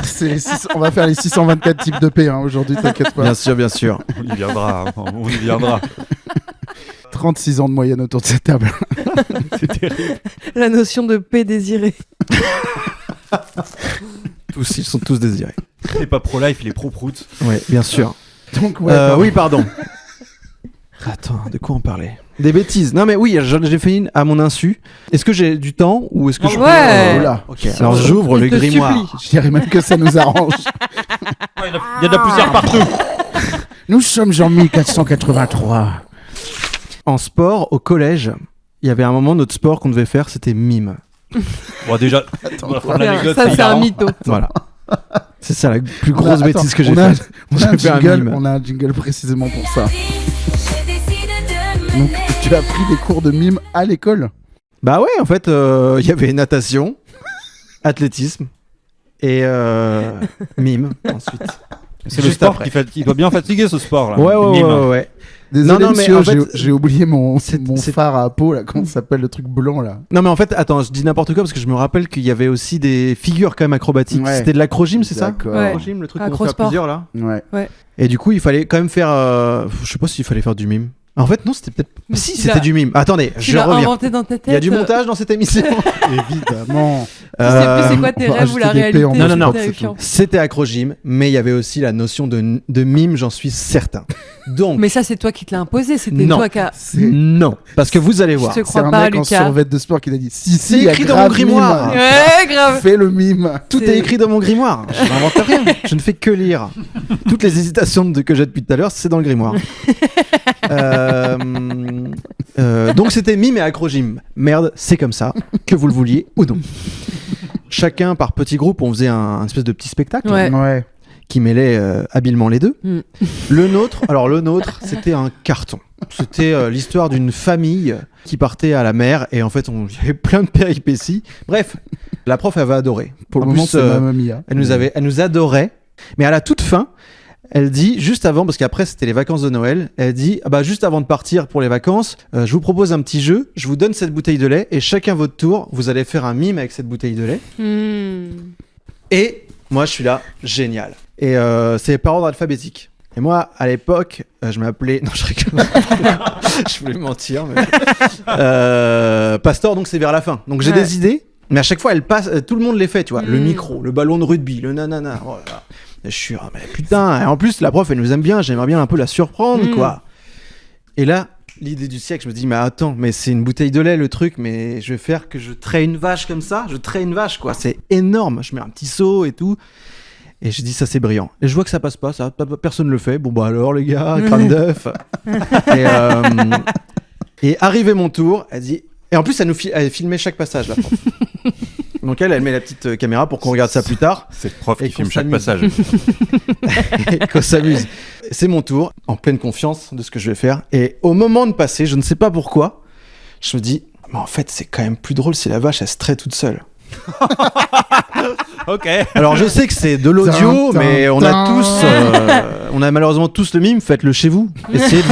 C'est les on va faire les 624 types de paix aujourd'hui, t'inquiète pas. Bien sûr, bien sûr. On y viendra. On y viendra. 36 ans de moyenne autour de cette table. C'est terrible. La notion de paix désirée. Tous, ils sont tous désirés. Il est pas pro-life, il est pro-prout. Ouais, bien sûr. Donc, ouais. Oui, pardon. Attends, de quoi on parlait? Des bêtises. Non, mais oui, j'ai fait une à mon insu. Est-ce que j'ai du temps ou est-ce que je peux... Ouais. Oula. Ok, alors j'ouvre le Il te grimoire. supplie. Je dirais même que ça nous arrange. Il y a de la poussière partout. Nous sommes en 1483. En sport, au collège, il y avait un moment, notre sport qu'on devait faire, c'était mime. Bon, déjà, on va faire l'anecdote. Ça, c'est un hilarant. mytho. Voilà. C'est ça la plus grosse Attends, bêtise que j'ai on a- faite. On a, J'ai un fait un jingle, mime. on a un jingle précisément pour ça. Donc, tu as pris des cours de mime à l'école? Bah ouais, en fait, il y avait natation, athlétisme et mime ensuite. C'est le Juste sport après. qui doit bien fatiguer ce sport là. Ouais, Mime. ouais. Désolé, Non, mais monsieur, en fait, j'ai oublié mon c'est- phare à peau, là. Comment ça s'appelle le truc blanc, là? Non mais en fait, attends, je dis n'importe quoi parce que je me rappelle qu'il y avait aussi des figures quand même acrobatiques. Ouais. C'était de l'acrogym, c'est ça? D'accord. Ouais. L'acrogym, le truc qu'on fait à Acrosport. plusieurs là. Ouais. Et du coup, il fallait quand même faire. Je sais pas s'il fallait faire du mime. En fait, non, c'était peut-être. Mais Si, tu c'était l'as- du mime. Attendez, Tu je l'as reviens. inventé dans ta tête. Il y a du montage dans cette émission. Évidemment. Je sais plus c'est quoi tes on va rêves ou la ajouter des P réalité. en Non, non, c'est non. terrifiant. C'était acrogym, mais il y avait aussi la notion de mime, j'en suis certain. Donc, Mais ça, c'est toi qui te l'as imposé. C'était Non. toi qui a. C'est non, parce que vous allez voir. Je te c'est crois un pas, mec en Lucas. survêt de sport qui a dit si, C'est il y a écrit dans grave mon grimoire. mime. Ouais, grave. Fais le mime. Tout C'est- est écrit dans mon grimoire. Je n'invente rien. Je ne fais que lire. Toutes les hésitations que j'ai depuis tout à l'heure, c'est dans le grimoire. Donc c'était mime et acrogym. Merde, c'est comme ça, que vous le vouliez ou non. Chacun par petits groupes, on faisait un espèce de petit spectacle Ouais. Ouais. qui mêlait habilement les deux. Mm. Le nôtre, c'était un carton. C'était l'histoire d'une famille qui partait à la mer et en fait, il y avait plein de péripéties. Bref, la prof avait adoré. Pour le En moment, plus, c'est Mamma Mia. elle nous adorait. Mais à la toute fin, elle dit, juste avant, parce qu'après c'était les vacances de Noël, elle dit, ah bah juste avant de partir pour les vacances, je vous propose un petit jeu, je vous donne cette bouteille de lait et chacun votre tour, vous allez faire un mime avec cette bouteille de lait. Et moi je suis là, génial. Et c'est par ordre alphabétique. Et moi, à l'époque, je m'appelais... Non, je rigole. Je voulais mentir, mais... Pastor, donc c'est vers la fin. Donc j'ai Ouais. des idées, mais à chaque fois, elle passe, tout le monde les fait, tu vois. Le Mm. micro, le ballon de rugby, le nanana. Oh là là. Et je suis, ah, mais putain. Et en plus, la prof, elle nous aime bien. J'aimerais bien un peu la surprendre, Mm. quoi. Et là, l'idée du siècle, je me dis, mais attends, mais c'est une bouteille de lait, le truc, mais je vais faire que je traie une vache comme ça. Je traie une vache, quoi. C'est énorme. Je mets un petit seau et tout. Et je dis, ça, c'est brillant. Et je vois que ça passe pas, ça. Personne le fait. Bon, bah alors, les gars, crâne d'œuf. Et arrivé mon tour, elle dit. Et en plus, elle filmait chaque passage, la prof. Donc elle met la petite caméra pour qu'on regarde ça plus tard C'est le prof Et qui filme qu'on chaque s'amuse. passage. et qu'on s'amuse. C'est mon tour, en pleine confiance de ce que je vais faire. Et au moment de passer, je ne sais pas pourquoi, je me dis, mais en fait, c'est quand même plus drôle si la vache, elle se traite toute seule. Ok. Alors je sais que c'est de l'audio, Tin, mais on a tin. tous, on a malheureusement tous le mime. Faites-le chez vous. Essayez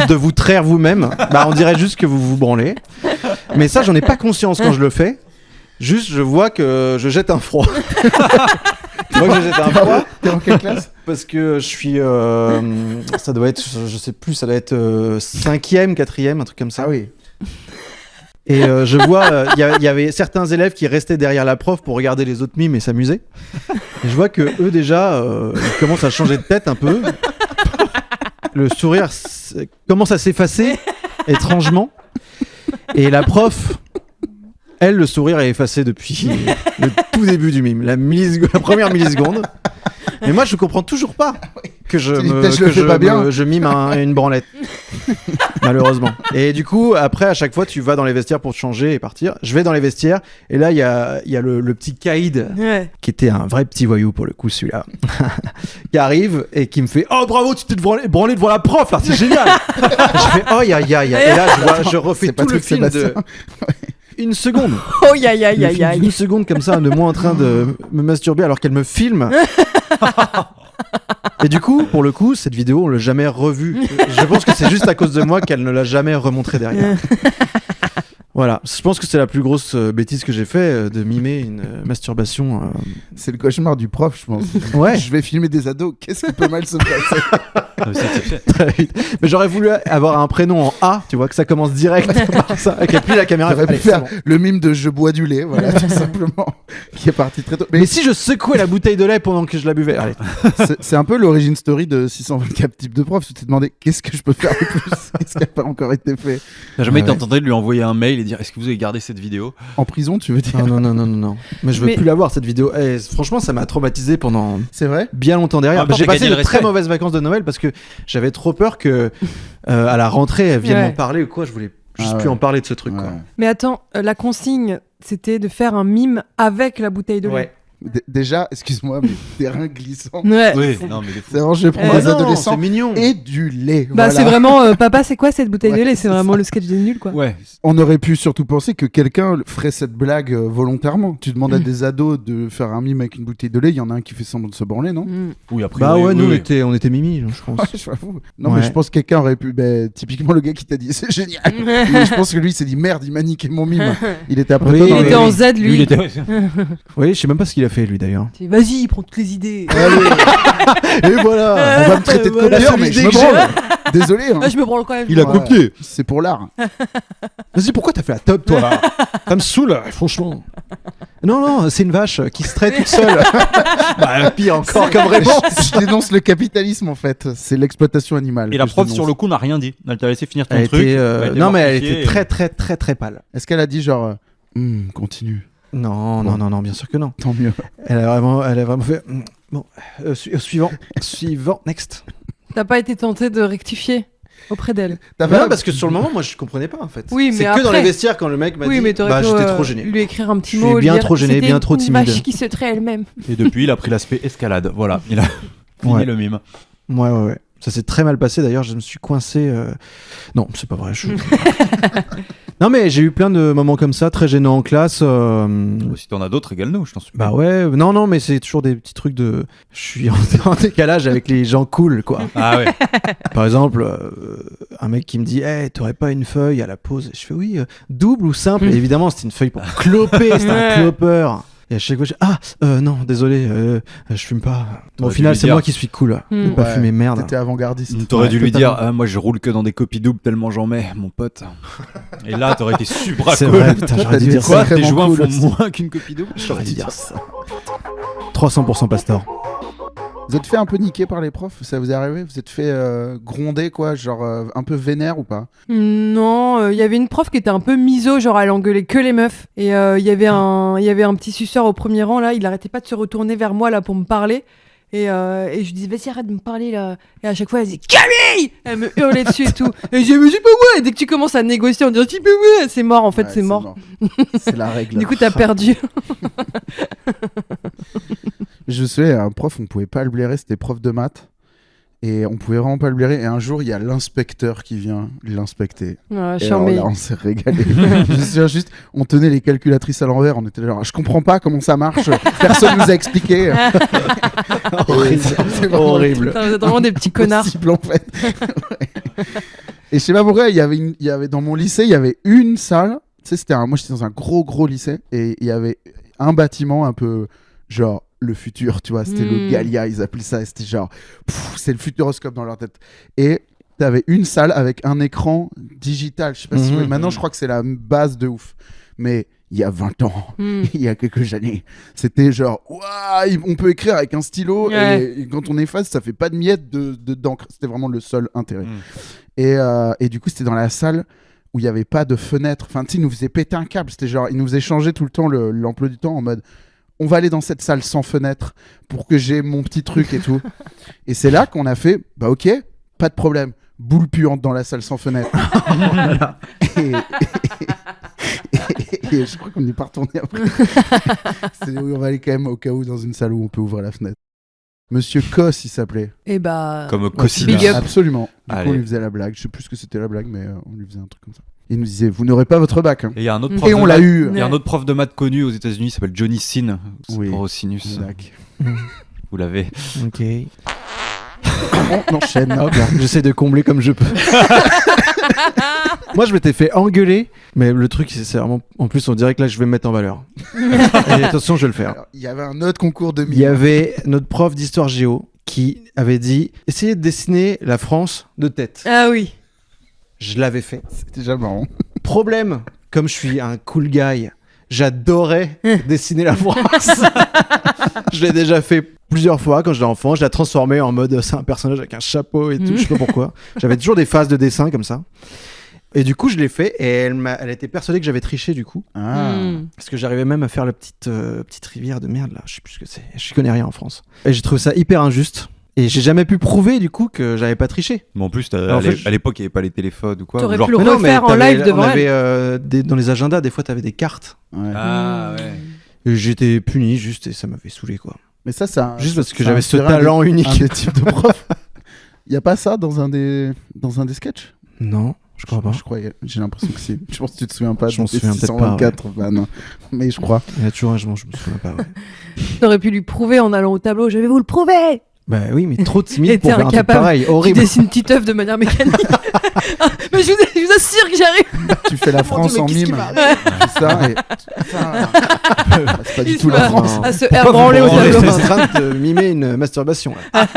de vous traire vous-même. Bah, on dirait juste que vous vous branlez. Mais ça, j'en ai pas conscience quand je le fais. Juste, je vois que je jette un froid. Je vois que je jette un froid T'es en quelle classe? parce que je suis, ça doit être, je sais plus, ça doit être 5e, 4e, un truc comme ça. Ah oui. Et je vois, il y avait certains élèves qui restaient derrière la prof pour regarder les autres mimes et s'amuser. Et je vois que eux déjà, ils commencent à changer de tête un peu. Le sourire commence à s'effacer étrangement. Et la prof, elle, le sourire est effacé depuis le tout début du mime, la première milliseconde. Mais moi, je comprends toujours pas que je mime une branlette. Malheureusement. Et du coup, après, à chaque fois, tu vas dans les vestiaires pour te changer et partir. Je vais dans les vestiaires et là, il y a le petit Kaïd, qui était un vrai petit voyou pour le coup, celui-là, qui arrive et qui me fait « Oh, bravo, tu t'es branlé devant la prof, là, c'est génial !» Je fais « Oh, aïe, aïe, aïe !» Et là, je refais tout le film de... Une seconde. Oh, aïe, aïe, aïe, aïe. Une seconde comme ça, de moi en train de me masturber alors qu'elle me filme. Et du coup, pour le coup, cette vidéo, on l'a jamais revue. Je pense que c'est juste à cause de moi qu'elle ne l'a jamais remontrée derrière. Voilà, je pense que c'est la plus grosse bêtise que j'ai fait, de mimer une masturbation. C'est le cauchemar du prof, je pense. Ouais. Je vais filmer des ados, qu'est-ce qui peut mal se passer? Très vite. Mais j'aurais voulu avoir un prénom en A, tu vois, que ça commence direct par ça, et qu'appuie la caméra. J'aurais pu Allez, faire c'est bon. le mime de je bois du lait, voilà, tout simplement, qui est parti très tôt. Mais si je secouais la bouteille de lait pendant que je la buvais, allez. c'est un peu l'origin story de 624 types de profs. Tu t'es demandé qu'est-ce que je peux faire de plus, qu'est-ce qui n'a pas encore été fait. T'as jamais été Ouais. tenté de lui envoyer un mail et dire est-ce que vous avez gardé cette vidéo? En prison, tu veux dire? Non. Mais je veux plus la voir, cette vidéo. Et franchement, ça m'a traumatisé pendant C'est vrai? bien longtemps derrière. En même temps, J'ai t'as passé gagné de le très respect. mauvaises vacances de Noël parce que j'avais trop peur que à la rentrée elle vienne Ouais. m'en parler ou quoi. Je voulais juste Ah plus ouais. en parler de ce truc. Ouais. Quoi. Mais attends, la consigne, c'était de faire un mime avec la bouteille de lait. Ouais. Déjà, excuse-moi, mais terrain glissant. Ouais. Oui, non, mais des C'est vraiment, je vais prendre Eh des non, adolescents c'est mignon. et du lait. Bah, voilà. c'est vraiment papa, c'est quoi cette bouteille de Ouais, lait? C'est c'est vraiment ça. le sketch des nuls, quoi. Ouais. On aurait pu surtout penser que quelqu'un ferait cette blague volontairement. Tu demandes à des ados de faire un mime avec une bouteille de lait, il y en a un qui fait semblant de se branler, non? Mm. Oui, après. Bah ouais, nous on était mimi, je pense. Ouais, j'avoue. Non, Ouais. mais je pense que quelqu'un aurait pu. Bah, typiquement, le gars qui t'a dit c'est génial. Et je pense que lui, il s'est dit merde, il m'a niqué mon mime. Il était après Oui, toi Il dans était le- en Z, lui. Lui, il était. Oui, je sais même pas ce qu'il a fait lui d'ailleurs. Vas-y, il prend toutes les idées. Et voilà. On va me traiter de Voilà, copieur, c'est mais je l'idée me que j'ai. branle. Désolé. Hein. Ah, je me branle quand même. Il a Ouais. copié. C'est pour l'art. Vas-y, pourquoi t'as fait la top toi là? Ça me saoule, franchement. Non, c'est une vache qui se traite toute seule. Bah pire encore comme réponse. Je dénonce le capitalisme en fait. C'est l'exploitation animale. Et la que je prof, dénonce. sur le coup, n'a rien dit. Elle t'a laissé finir ton Elle truc. était, elle a été non mais elle mortifiée était et- très pâle. Est-ce qu'elle a dit genre continue, Non, bien sûr que non. tant mieux. Elle a vraiment fait. Bon, suivant, next. T'as pas été tenté de rectifier auprès d'elle? T'as Non, pas- parce que sur le moment, moi, je comprenais pas en fait. Oui, c'est mais que dans après- les vestiaires quand le mec m'a Oui, dit. mais t'aurais Bah, pu j'étais trop gêné. lui écrire un petit Je mot. suis lui bien dire, trop gêné, c'était bien trop une timide. vache qui se traite elle-même. Et depuis, il a pris l'aspect escalade. Voilà, il a fini Ouais. le mime. Ouais. Ça s'est très mal passé d'ailleurs. Je me suis coincé. Non, c'est pas vrai. Non, mais j'ai eu plein de moments comme ça, très gênants en classe. Si t'en as d'autres, égale-nous, je t'en supplie. Bah ouais, non, mais c'est toujours des petits trucs de. Je suis en décalage avec les gens cool, quoi. Ah ouais. Par exemple, un mec qui me dit hey, t'aurais pas une feuille à la pause? Je fais oui, double ou simple? Et évidemment, c'était une feuille pour cloper, c'était un clopeur. Et à chaque fois, non, désolé, je fume pas. Bon, au T'aurais final, dû lui c'est dire. moi qui suis cool. De Mm. pas Ouais, fumer, merde. T'étais avant-gardiste. T'aurais Ouais, dû lui totalement. dire moi je roule que dans des copies doubles tellement j'en mets, mon pote. Et là, t'aurais été super C'est cool. vrai, putain, j'aurais dû dû dire être Quoi, ça. tes Sacrément joints cool font aussi. moins qu'une copie double? J'aurais dû dire ça. 300% Pastor. Vous êtes fait un peu niquer par les profs? Ça vous est arrivé? Vous êtes fait gronder, quoi? Genre un peu vénère ou pas? Non, il y avait une prof qui était un peu miso, genre elle engueulait que les meufs. Et il y avait un petit suceur au premier rang là, il arrêtait pas de se retourner vers moi là pour me parler. Et je lui disais vas-y arrête de me parler là. Et à chaque fois elle disait Camille, elle me hurlait dessus et tout. Et je disais mais c'est pas moi. Et dès que tu commences à négocier on dit c'est pas moi, c'est mort en fait, Ouais, c'est mort. C'est la règle. Du coup t'as perdu. Je sais, un prof, on pouvait pas le blairer, c'était prof de maths. Et on pouvait vraiment pas le blairer. Et un jour, il y a l'inspecteur qui vient l'inspecter. Ouais, Et alors charmé. là, on s'est régalé. Je me souviens juste, on tenait les calculatrices à l'envers. On était là, genre, je comprends pas comment ça marche. Personne nous a expliqué. Horrible. C'est vraiment Horrible. Putain, vous êtes vraiment des petits connards. possible, en fait. Ouais. Et je sais pas pourquoi, il y avait dans mon lycée, il y avait une salle. Tu sais, moi j'étais dans un gros lycée et il y avait un bâtiment un peu genre le futur, tu vois. C'était le Galia, ils appelaient ça. Et c'était genre, c'est le futuroscope dans leur tête. Et t'avais une salle avec un écran digital. Je sais pas si vous voyez. Mhm. Maintenant, je crois que c'est la base de ouf. Mais il y a 20 ans, il y a quelques années, c'était genre, ouah, on peut écrire avec un stylo Ouais. et quand on efface, ça fait pas de miettes d'encre. C'était vraiment le seul intérêt. Et du coup, c'était dans la salle où il n'y avait pas de fenêtre. Enfin, tu sais, ils nous faisaient péter un câble. C'était genre, ils nous faisaient changer tout le temps l'emploi du temps en mode, on va aller dans cette salle sans fenêtre pour que j'ai mon petit truc et tout. Et c'est là qu'on a fait, bah ok, pas de problème. Boule puante dans la salle sans fenêtre. Et je crois qu'on n'est pas retourné après. On va aller quand même au cas où dans une salle où on peut ouvrir la fenêtre. Monsieur Kos, il s'appelait. Et bah. Comme Ouais, Cosima. Big up. Absolument. Du coup, Allez. on lui faisait la blague. Je sais plus ce que c'était la blague, mais on lui faisait un truc comme ça. Il nous disait, vous n'aurez pas votre bac. Hein. Et il y a un autre prof Et de on l'a maths- eu. Il y a un autre prof de maths connu aux États-Unis, il s'appelle Johnny Sin. C'est Oui. pour Osinus. Bac. Vous l'avez. Ok. On enchaîne. Hop, j'essaie de combler comme je peux. Moi, je m'étais fait engueuler, mais le truc, c'est vraiment. En plus, on dirait que là, je vais me mettre en valeur. Et attention, je vais le faire. Alors, il y avait un autre concours de Il y avait notre prof d'histoire géo qui avait dit essayez de dessiner la France de tête. Ah oui. Je l'avais fait. C'était déjà marrant. Problème, comme je suis un cool guy, j'adorais dessiner la France. Je l'ai déjà fait plusieurs fois quand j'étais enfant. Je l'ai transformé en mode c'est un personnage avec un chapeau et tout. Je sais pas pourquoi. J'avais toujours des phases de dessin comme ça. Et du coup, je l'ai fait et elle était persuadée que j'avais triché du coup. Ah. Parce que j'arrivais même à faire la petite rivière de merde là. Je sais plus ce que c'est. Je connais rien en France. Et j'ai trouvé ça hyper injuste. Et j'ai jamais pu prouver du coup que j'avais pas triché. Mais en plus, Alors, en fait, à l'époque, il n'y avait pas les téléphones ou quoi. T'aurais Genre- pu le Mais non, mais refaire en t'avais- live devant on elle. avait dans les agendas, des fois, t'avais des cartes. Ouais. Ah ouais. Et j'étais puni juste et ça m'avait saoulé quoi. Mais ça, c'est un- Juste parce que ça j'avais ce inspirait talent un unique. des types de profs. Il y a pas ça dans un des sketchs. Non, je crois pas. Je croyais. J'ai l'impression que si. Je pense que tu te souviens pas. Je m'en des souviens peut-être pas, 624 vannes. Mais je crois. Il y a toujours un je me souviens pas. Ouais. T'aurais pu lui prouver en allant au tableau. Je vais vous le prouver. Bah oui, mais trop Et timide t'es pour faire un truc incapable. pareil. Tu Horrible. dessines une petite œuvre de manière mécanique. Ah, mais je vous assure que j'arrive. Tu fais la France en mime. C'est ça. Et... c'est pas du Il tout se la met France. à se air branler au On est tableau. en train de mimer une masturbation. Là.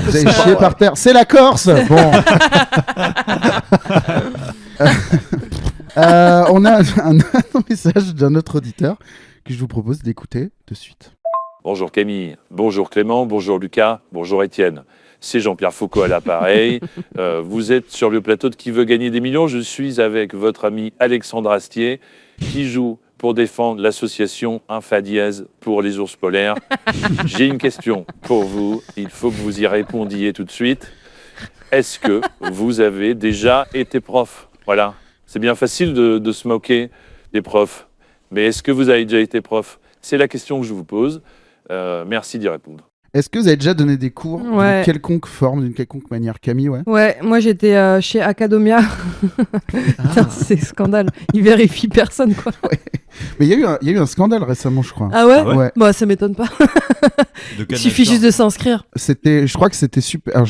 Vous avez chié par terre. C'est la Corse. Bon. On a un message d'un autre auditeur que je vous propose d'écouter de suite. Bonjour Camille, bonjour Clément, bonjour Lucas, bonjour Étienne. C'est Jean-Pierre Foucault à l'appareil. Vous êtes sur le plateau de Qui veut gagner des millions. Je suis avec votre ami Alexandre Astier qui joue pour défendre l'association Infadièse pour les ours polaires. J'ai une question pour vous. Il faut que vous y répondiez tout de suite. Est-ce que vous avez déjà été prof ? Voilà. C'est bien facile de se moquer des profs. Mais est-ce que vous avez déjà été prof ? C'est la question que je vous pose. Merci d'y répondre. Est-ce que vous avez déjà donné des cours Ouais. d'une quelconque forme, d'une quelconque manière, Camille? Ouais. Ouais, moi j'étais chez Academia. Putain, c'est scandale. Ils vérifient personne, quoi. Mais il y a eu un scandale récemment, je crois. Ah ouais, Ah ouais Ouais. Bah ça m'étonne pas. De Il quel suffit âge, juste de s'inscrire. Je crois que c'était super. Alors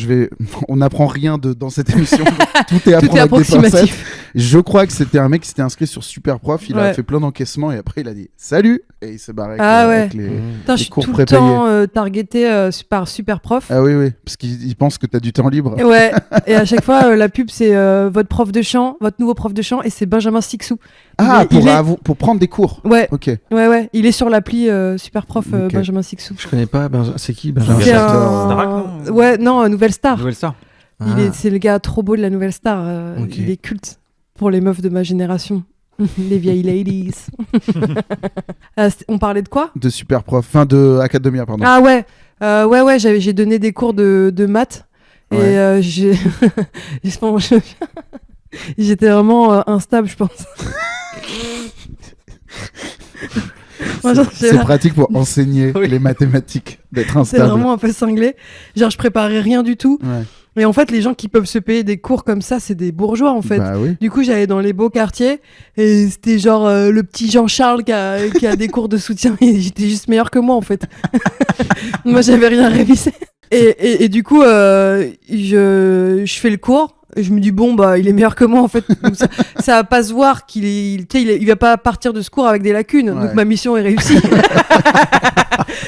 on n'apprend rien dans cette émission. Tout est à Tout prendre est avec des pincettes. approximatif. Je crois que c'était un mec qui s'était inscrit sur Superprof. Il a Ouais. fait plein d'encaissements et après il a dit salut et il s'est barré avec, Ah ouais. avec les. Putain, je les suis cours tout le prépayés. temps targeté par Superprof. Ah oui, parce qu'il pense que t'as du temps libre. Ouais, et à chaque fois, la pub, c'est votre prof de chant, votre nouveau prof de chant, et c'est Benjamin Sixou. Ah, Il est- pour prendre des cours. Ouais, Ok. ouais, il est sur l'appli Superprof Ok. Benjamin Sixou. Je connais pas. C'est qui Benjamin C'est chanteur. Starac, un... non Ouais, non, Nouvelle Star. Nouvelle Star. C'est le gars trop beau de la Nouvelle Star. Ok. Il est culte pour les meufs de ma génération. Les vieilles ladies. On parlait de quoi? De Superprof. Enfin, de Academia, pardon. Ah ouais, ouais, j'ai donné des cours de maths. Et Ouais. j'étais vraiment instable, je pense. Moi, genre, C'est pratique pour enseigner Oui. les mathématiques, d'être c'est instable. vraiment un peu cinglé. Genre, je préparais rien du tout. Ouais. Et en fait, les gens qui peuvent se payer des cours comme ça, c'est des bourgeois, en fait. Bah oui. Du coup, j'allais dans les beaux quartiers et c'était genre le petit Jean-Charles qui a des cours de soutien et j'étais juste meilleur que moi, en fait. Moi, j'avais rien révisé. Et du coup, je fais le cours. Et je me dis, bon, bah, il est meilleur que moi, en fait. Donc, ça va pas se voir qu'il va pas partir de ce cours avec des lacunes. Ouais. Donc, ma mission est réussie.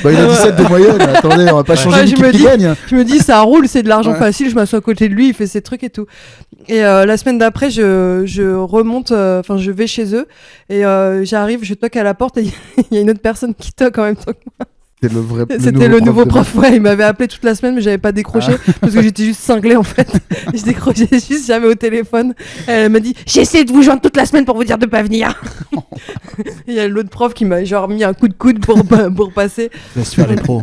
Bah, il a 17 de moyenne. Attendez, on va pas changer Ouais, l'équipe qui gagne. Je me dis, ça roule, c'est de l'argent Ouais. facile. Je m'assois à côté de lui, il fait ses trucs et tout. Et la semaine d'après, je remonte, je vais chez eux. Et j'arrive, je toque à la porte et il y a une autre personne qui toque en même temps que moi. C'était le nouveau prof. Ouais, il m'avait appelé toute la semaine, mais j'avais pas décroché parce que j'étais juste cinglée en fait. Je décrochais juste jamais au téléphone. Elle m'a dit, j'essaie de vous joindre toute la semaine pour vous dire de pas venir. Il y a l'autre prof qui m'a genre mis un coup de coude pour passer. Laisse faire les pros.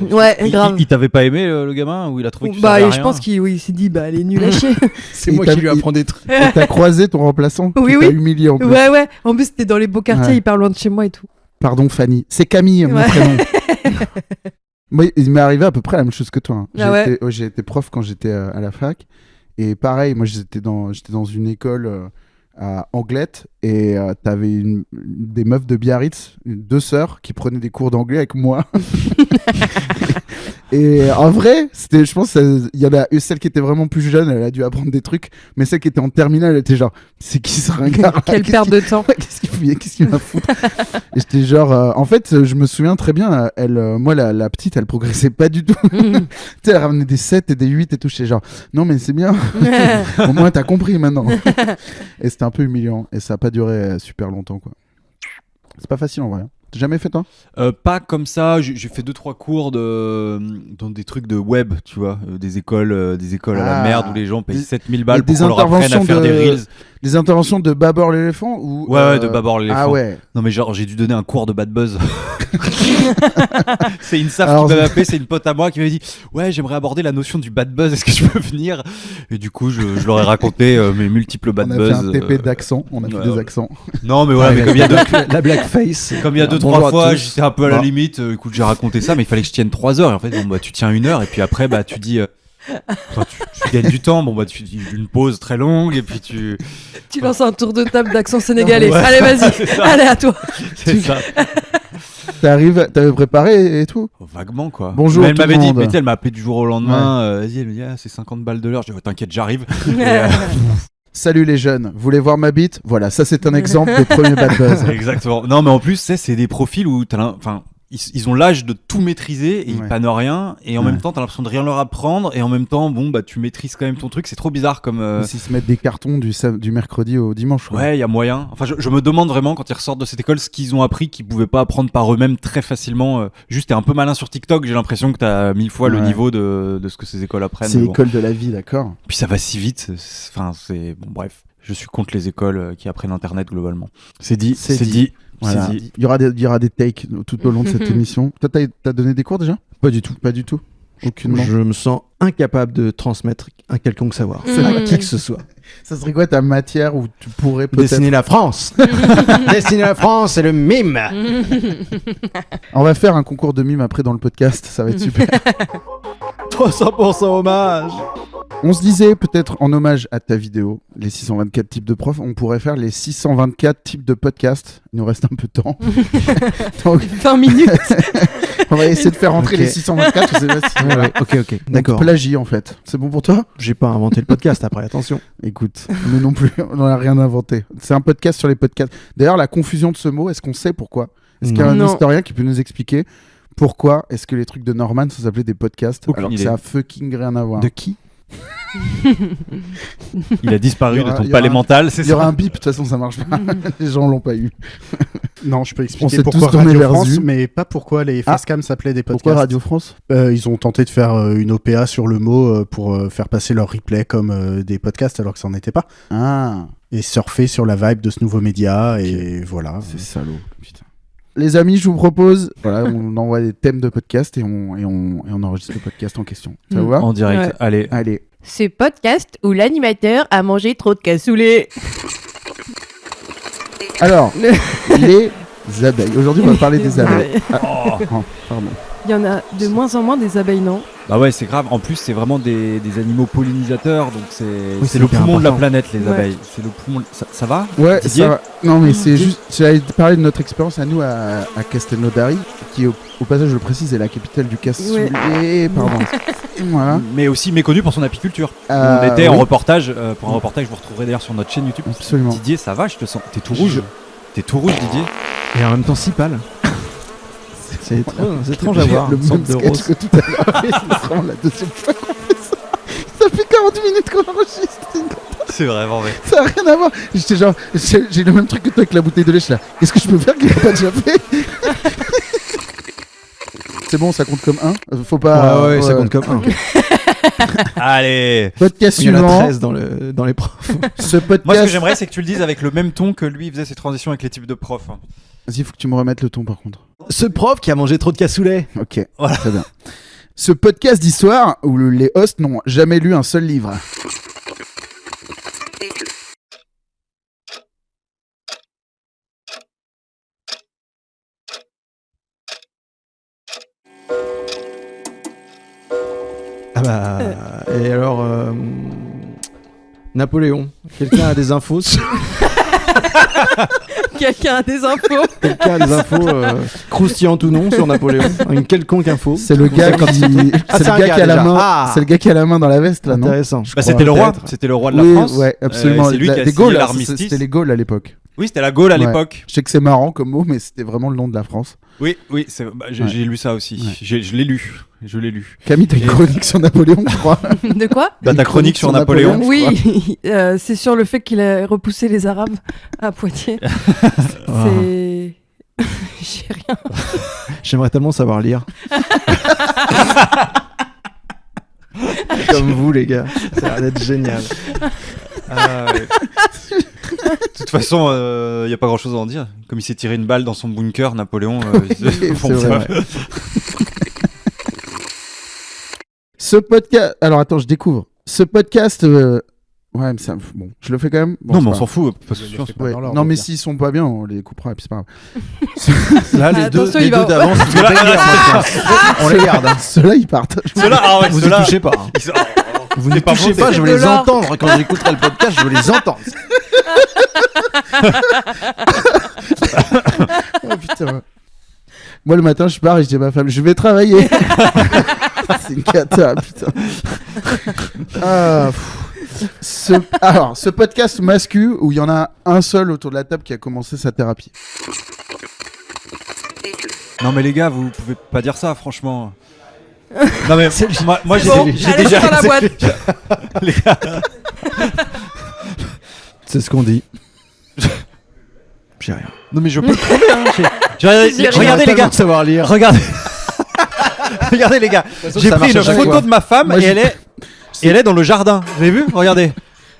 Ouais, grave. Il t'avait pas aimé le gamin ou il a trouvé que tu Bah, servais à je rien pense qu'il s'est dit, bah, elle est nulle à chier. C'est Et moi t'as- qui lui apprends des trucs. Et t'as croisé ton remplaçant Oui, qui oui. t'a humilié en plus. Ouais. En plus, c'était dans les beaux quartiers, Ouais. hyper loin de chez moi et tout. Pardon Fanny. C'est Camille, mon Ouais. prénom. Moi, il m'est arrivé à peu près la même chose que toi. Hein. Ah J'ai été prof quand j'étais à la fac. Et pareil, moi j'étais dans une école à Anglette et t'avais des meufs de Biarritz, 2 sœurs qui prenaient des cours d'anglais avec moi. Et en vrai, je pense il y en a celle qui était vraiment plus jeune, elle a dû apprendre des trucs, mais celle qui était en terminale, elle était genre, c'est qui ce ringard là? Quelle perte de temps. Qu'est-ce qu'il m'a foutu? Et j'étais genre, en fait, je me souviens très bien, moi la petite, elle progressait pas du tout. Tu sais, elle ramenait des 7 et des 8 et tout, j'étais genre, non mais c'est bien, au moins t'as compris maintenant. Et c'était un peu humiliant, et ça a pas duré super longtemps quoi. C'est pas facile en vrai. T'as jamais fait toi? Pas comme ça, j'ai fait 2-3 cours dans des trucs de web, tu vois, des écoles à la Ah. merde où les gens payent Des- 7000 balles des pour qu'on leur apprenne à interventions faire des reels. Des interventions de Babor l'éléphant ou Ouais, de Babor l'éléphant. Ah ouais. Non mais genre j'ai dû donner un cours de bad buzz. C'est une SAF Alors, qui m'avait appelé, c'est une pote à moi qui m'avait dit ouais j'aimerais aborder la notion du bad buzz, est-ce que je peux venir? Et du coup je leur ai raconté mes multiples bad On a buzz. fait un TP d'accent, on a fait ouais, des ouais. accents. Non mais voilà, mais comme il y a deux, La blackface. comme il y a Bonjour 2-3 à fois tous. j'étais un peu à la Voilà. limite, écoute j'ai raconté ça mais il fallait que je tienne 3 heures et en fait bon bah tu tiens 1 heure et puis après bah tu dis enfin, tu gagnes du temps, bon bah tu dis une pause très longue et puis tu Tu lances un tour de table d'accent sénégalais. Ouais. Allez, vas-y. C'est ça. Allez, à toi. c'est ça. T'avais préparé et tout? Vaguement quoi. Bonjour Mais elle tout le m'avait dit, monde. mais tu sais, elle m'a appelé du jour au lendemain. Vas-y, elle me dit, c'est 50 balles de l'heure. Je dis, t'inquiète, j'arrive. Et, Salut les jeunes, vous voulez voir ma bite? Voilà, ça c'est un exemple de premier bad buzz. exactement. Non, mais en plus, c'est des profils où enfin, ils ont l'âge de tout maîtriser et ils Ouais. pannent rien. Et en Ouais. même temps, t'as l'impression de rien leur apprendre. Et en même temps, bon, bah, tu maîtrises quand même ton truc. C'est trop bizarre comme. S'ils se mettent des cartons du mercredi au dimanche. quoi. Ouais, il y a moyen. Enfin, je me demande vraiment quand ils ressortent de cette école ce qu'ils ont appris qu'ils pouvaient pas apprendre par eux-mêmes très facilement. Juste, t'es un peu malin sur TikTok. J'ai l'impression que t'as 1000 fois le Ouais. niveau de ce que ces écoles apprennent. C'est mais bon. l'école de la vie, d'accord. Puis ça va si vite. Enfin, c'est bon, bref. Je suis contre les écoles qui apprennent Internet globalement. C'est dit. C'est C'est dit. dit. Voilà. C'est dit. Il y aura des takes tout au long de cette émission. Toi, t'as donné des cours déjà? Pas du tout. Pas du tout. Aucunement. Je me sens incapable de transmettre un quelconque savoir Mm. à qui que ce soit. Ça serait quoi ta matière où tu pourrais peut-être... Dessiner la France. Dessiner la France, c'est le mime. On va faire un concours de mime après dans le podcast, ça va être super. 300% hommage. On se disait peut-être en hommage à ta vidéo, les 624 types de profs, on pourrait faire les 624 types de podcasts. Il nous reste un peu de temps. Donc, 20 minutes. on va essayer de faire rentrer Ok. les 624. Je sais pas si... Ouais, ouais, ok. Donc, D'accord. plagie en fait. C'est bon pour toi? J'ai pas inventé le podcast après, attention. Écoute, nous non plus, on n'en a rien inventé. C'est un podcast sur les podcasts. D'ailleurs, la confusion de ce mot, est-ce qu'on sait pourquoi? Est-ce qu'il y a un Non. historien qui peut nous expliquer pourquoi est-ce que les trucs de Norman ça s'appelait des podcasts Aucune alors que idée. ça a fucking rien à voir? De qui? Il a disparu Il y aura- de ton il y aura palais un- mental, c'est Il y aura ça. un bip, de toute façon ça marche pas. Les gens l'ont pas eu. Non, je peux On expliquer s'est pourquoi tous tournés Radio vers France, Zu. mais pas pourquoi les facecam s'appelaient des podcasts. Pourquoi Radio France? Ils ont tenté de faire une OPA sur le mot pour faire passer leur replay comme des podcasts alors que ça n'en était pas. Ah, Et surfer sur la vibe de ce nouveau média et voilà. c'est salaud. Putain. Les amis, je vous propose, voilà, on envoie des thèmes de podcast et on enregistre le podcast en question. Ça vous va? En direct. Ouais. Allez. Allez. Ce podcast où l'animateur a mangé trop de cassoulet. Alors, les abeilles. Aujourd'hui, on va parler des abeilles. Oh. Oh, pardon. Il y en a de moins en moins des abeilles, non? Bah ouais, c'est grave. En plus, c'est vraiment des animaux pollinisateurs, donc c'est c'est le hyper poumon de la important. planète, les Ouais. abeilles. C'est le poumon. Ça va Ouais, Didier ça va. Non, mais c'est juste. J'allais te parler de notre expérience à nous à Castelnaudary, qui, au passage, je le précise, est la capitale du cassoulet. Pardon. Et voilà. Mais aussi méconnu pour son apiculture. Euh, On était en oui. reportage, pour un reportage, vous retrouverez d'ailleurs sur notre chaîne YouTube. Absolument. Didier, ça va, je te sens. T'es tout rouge. T'es tout rouge, Didier. Et en même temps, si pâle. C'est étrange à voir. Le une sorte même de sketch rose. que tout à l'heure. C'est vraiment la deuxième fois qu'on fait ça. Ça fait 40 minutes qu'on enregistre. C'est vraiment vrai. Ça n'a rien à voir. J'étais genre, j'ai le même truc que toi avec la bouteille de lait. Je suis là. Qu'est-ce que je peux faire qu'il n'a pas déjà fait? C'est bon, ça compte comme 1. Faut pas. Ouais, ça compte comme un. Allez. Podcast Il y en a suivant. 13 dans les profs. Ce podcast. Moi, ce que j'aimerais, c'est que tu le dises avec le même ton que lui faisait ses transitions avec les types de profs. Vas-y, il faut que tu me remettes le ton par contre. Ce prof qui a mangé trop de cassoulet. Ok, Voilà. très bien. Ce podcast d'histoire où les hosts n'ont jamais lu un seul livre. Ah bah. Et alors. Napoléon. Quelqu'un a des infos Quelqu'un a des infos. Quelqu'un a des infos croustillantes ou non sur Napoléon? Une quelconque info. C'est le gars qui, Ah, c'est c'est le un gars gars qui a la déjà. main. Ah. C'est le gars qui a la main dans la veste là, non? Intéressant. Bah, c'était le roi. C'était le roi de la Oui, France. ouais, absolument. C'est lui qui a Des signé Gaules, l'armistice. c'était les Gaules à l'époque. Oui, c'était la Gaule à Ouais. l'époque. Je sais que c'est marrant comme mot, mais c'était vraiment le nom de la France. Oui, oui, j'ai Ouais. lu ça aussi. Ouais. Je l'ai lu. Je l'ai lu. Camille, t'as une Et- chronique sur Napoléon, je crois. De quoi? Bah, Une ta chronique sur Napoléon. je Oui, c'est sur le fait qu'il a repoussé les Arabes à Poitiers. C'est. J'ai rien. J'aimerais tellement savoir lire. Comme vous, les gars. Ça a l'air d'être génial. De toute façon, il n'y a pas grand chose à en dire. Comme il s'est tiré une balle dans son bunker, Napoléon. C'est vrai. Ce podcast. Alors attends, je découvre. Ce podcast. Ouais, mais ça... bon, je le fais quand même. Bon, Non, c'est mais on pas s'en fout. Parce Je que le fais pas Ouais. dans l'ordre, Non, mais au pire. s'ils sont pas bien, on les coupera et puis c'est pas grave. Là, les Attention, deux il va- d'avance, ils sont payés, on les garde. Hein. Ceux-là, ils partent. Ceux-là, ah ouais, Vous y ceux-là. touchez pas. Hein. Vous C'est n'y pas touchez bon, pas, c'est je veux de les l'or. entendre. Quand j'écouterai le podcast, je veux les entendre. Oh putain. Moi, le matin, je pars et je dis à ma femme, je vais travailler. C'est une cata, putain. Ah, alors, ce podcast mascu où il y en a un seul autour de la table qui a commencé sa thérapie. Non, mais les gars, vous pouvez pas dire ça, franchement. Non, mais moi j'ai Bon, j'ai allez, déjà. sur la boîte. Les gars, C'est ce qu'on dit. J'ai rien. non, mais je peux le prouver. Hein. J'ai rien. Regardez, les gars. Savoir lire. Regardez. Regardez, les gars. J'ai ça pris marche une à chaque photo fois. de ma femme Moi, et elle est dans le jardin. Vous avez vu? Regardez.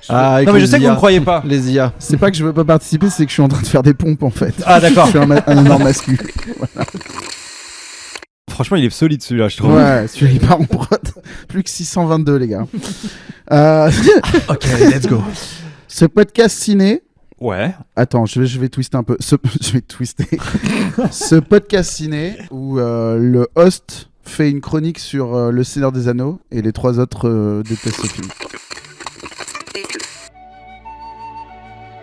Ah, avec Non, mais je les sais que vous IA. ne croyez pas. Les IA. C'est pas que je veux pas participer, c'est que je suis en train de faire des pompes en fait. Ah, d'accord. Je suis un énorme mascu. Franchement, il est solide celui-là, je trouve. Ouais, celui-là il part en prod. Plus que 622, les gars. Ok, allez, let's go. Ce podcast ciné. Ouais. Attends, je vais twister un peu. Je vais twister. Ce podcast ciné où le host fait une chronique sur Le Seigneur des Anneaux et les trois autres détestent ce film.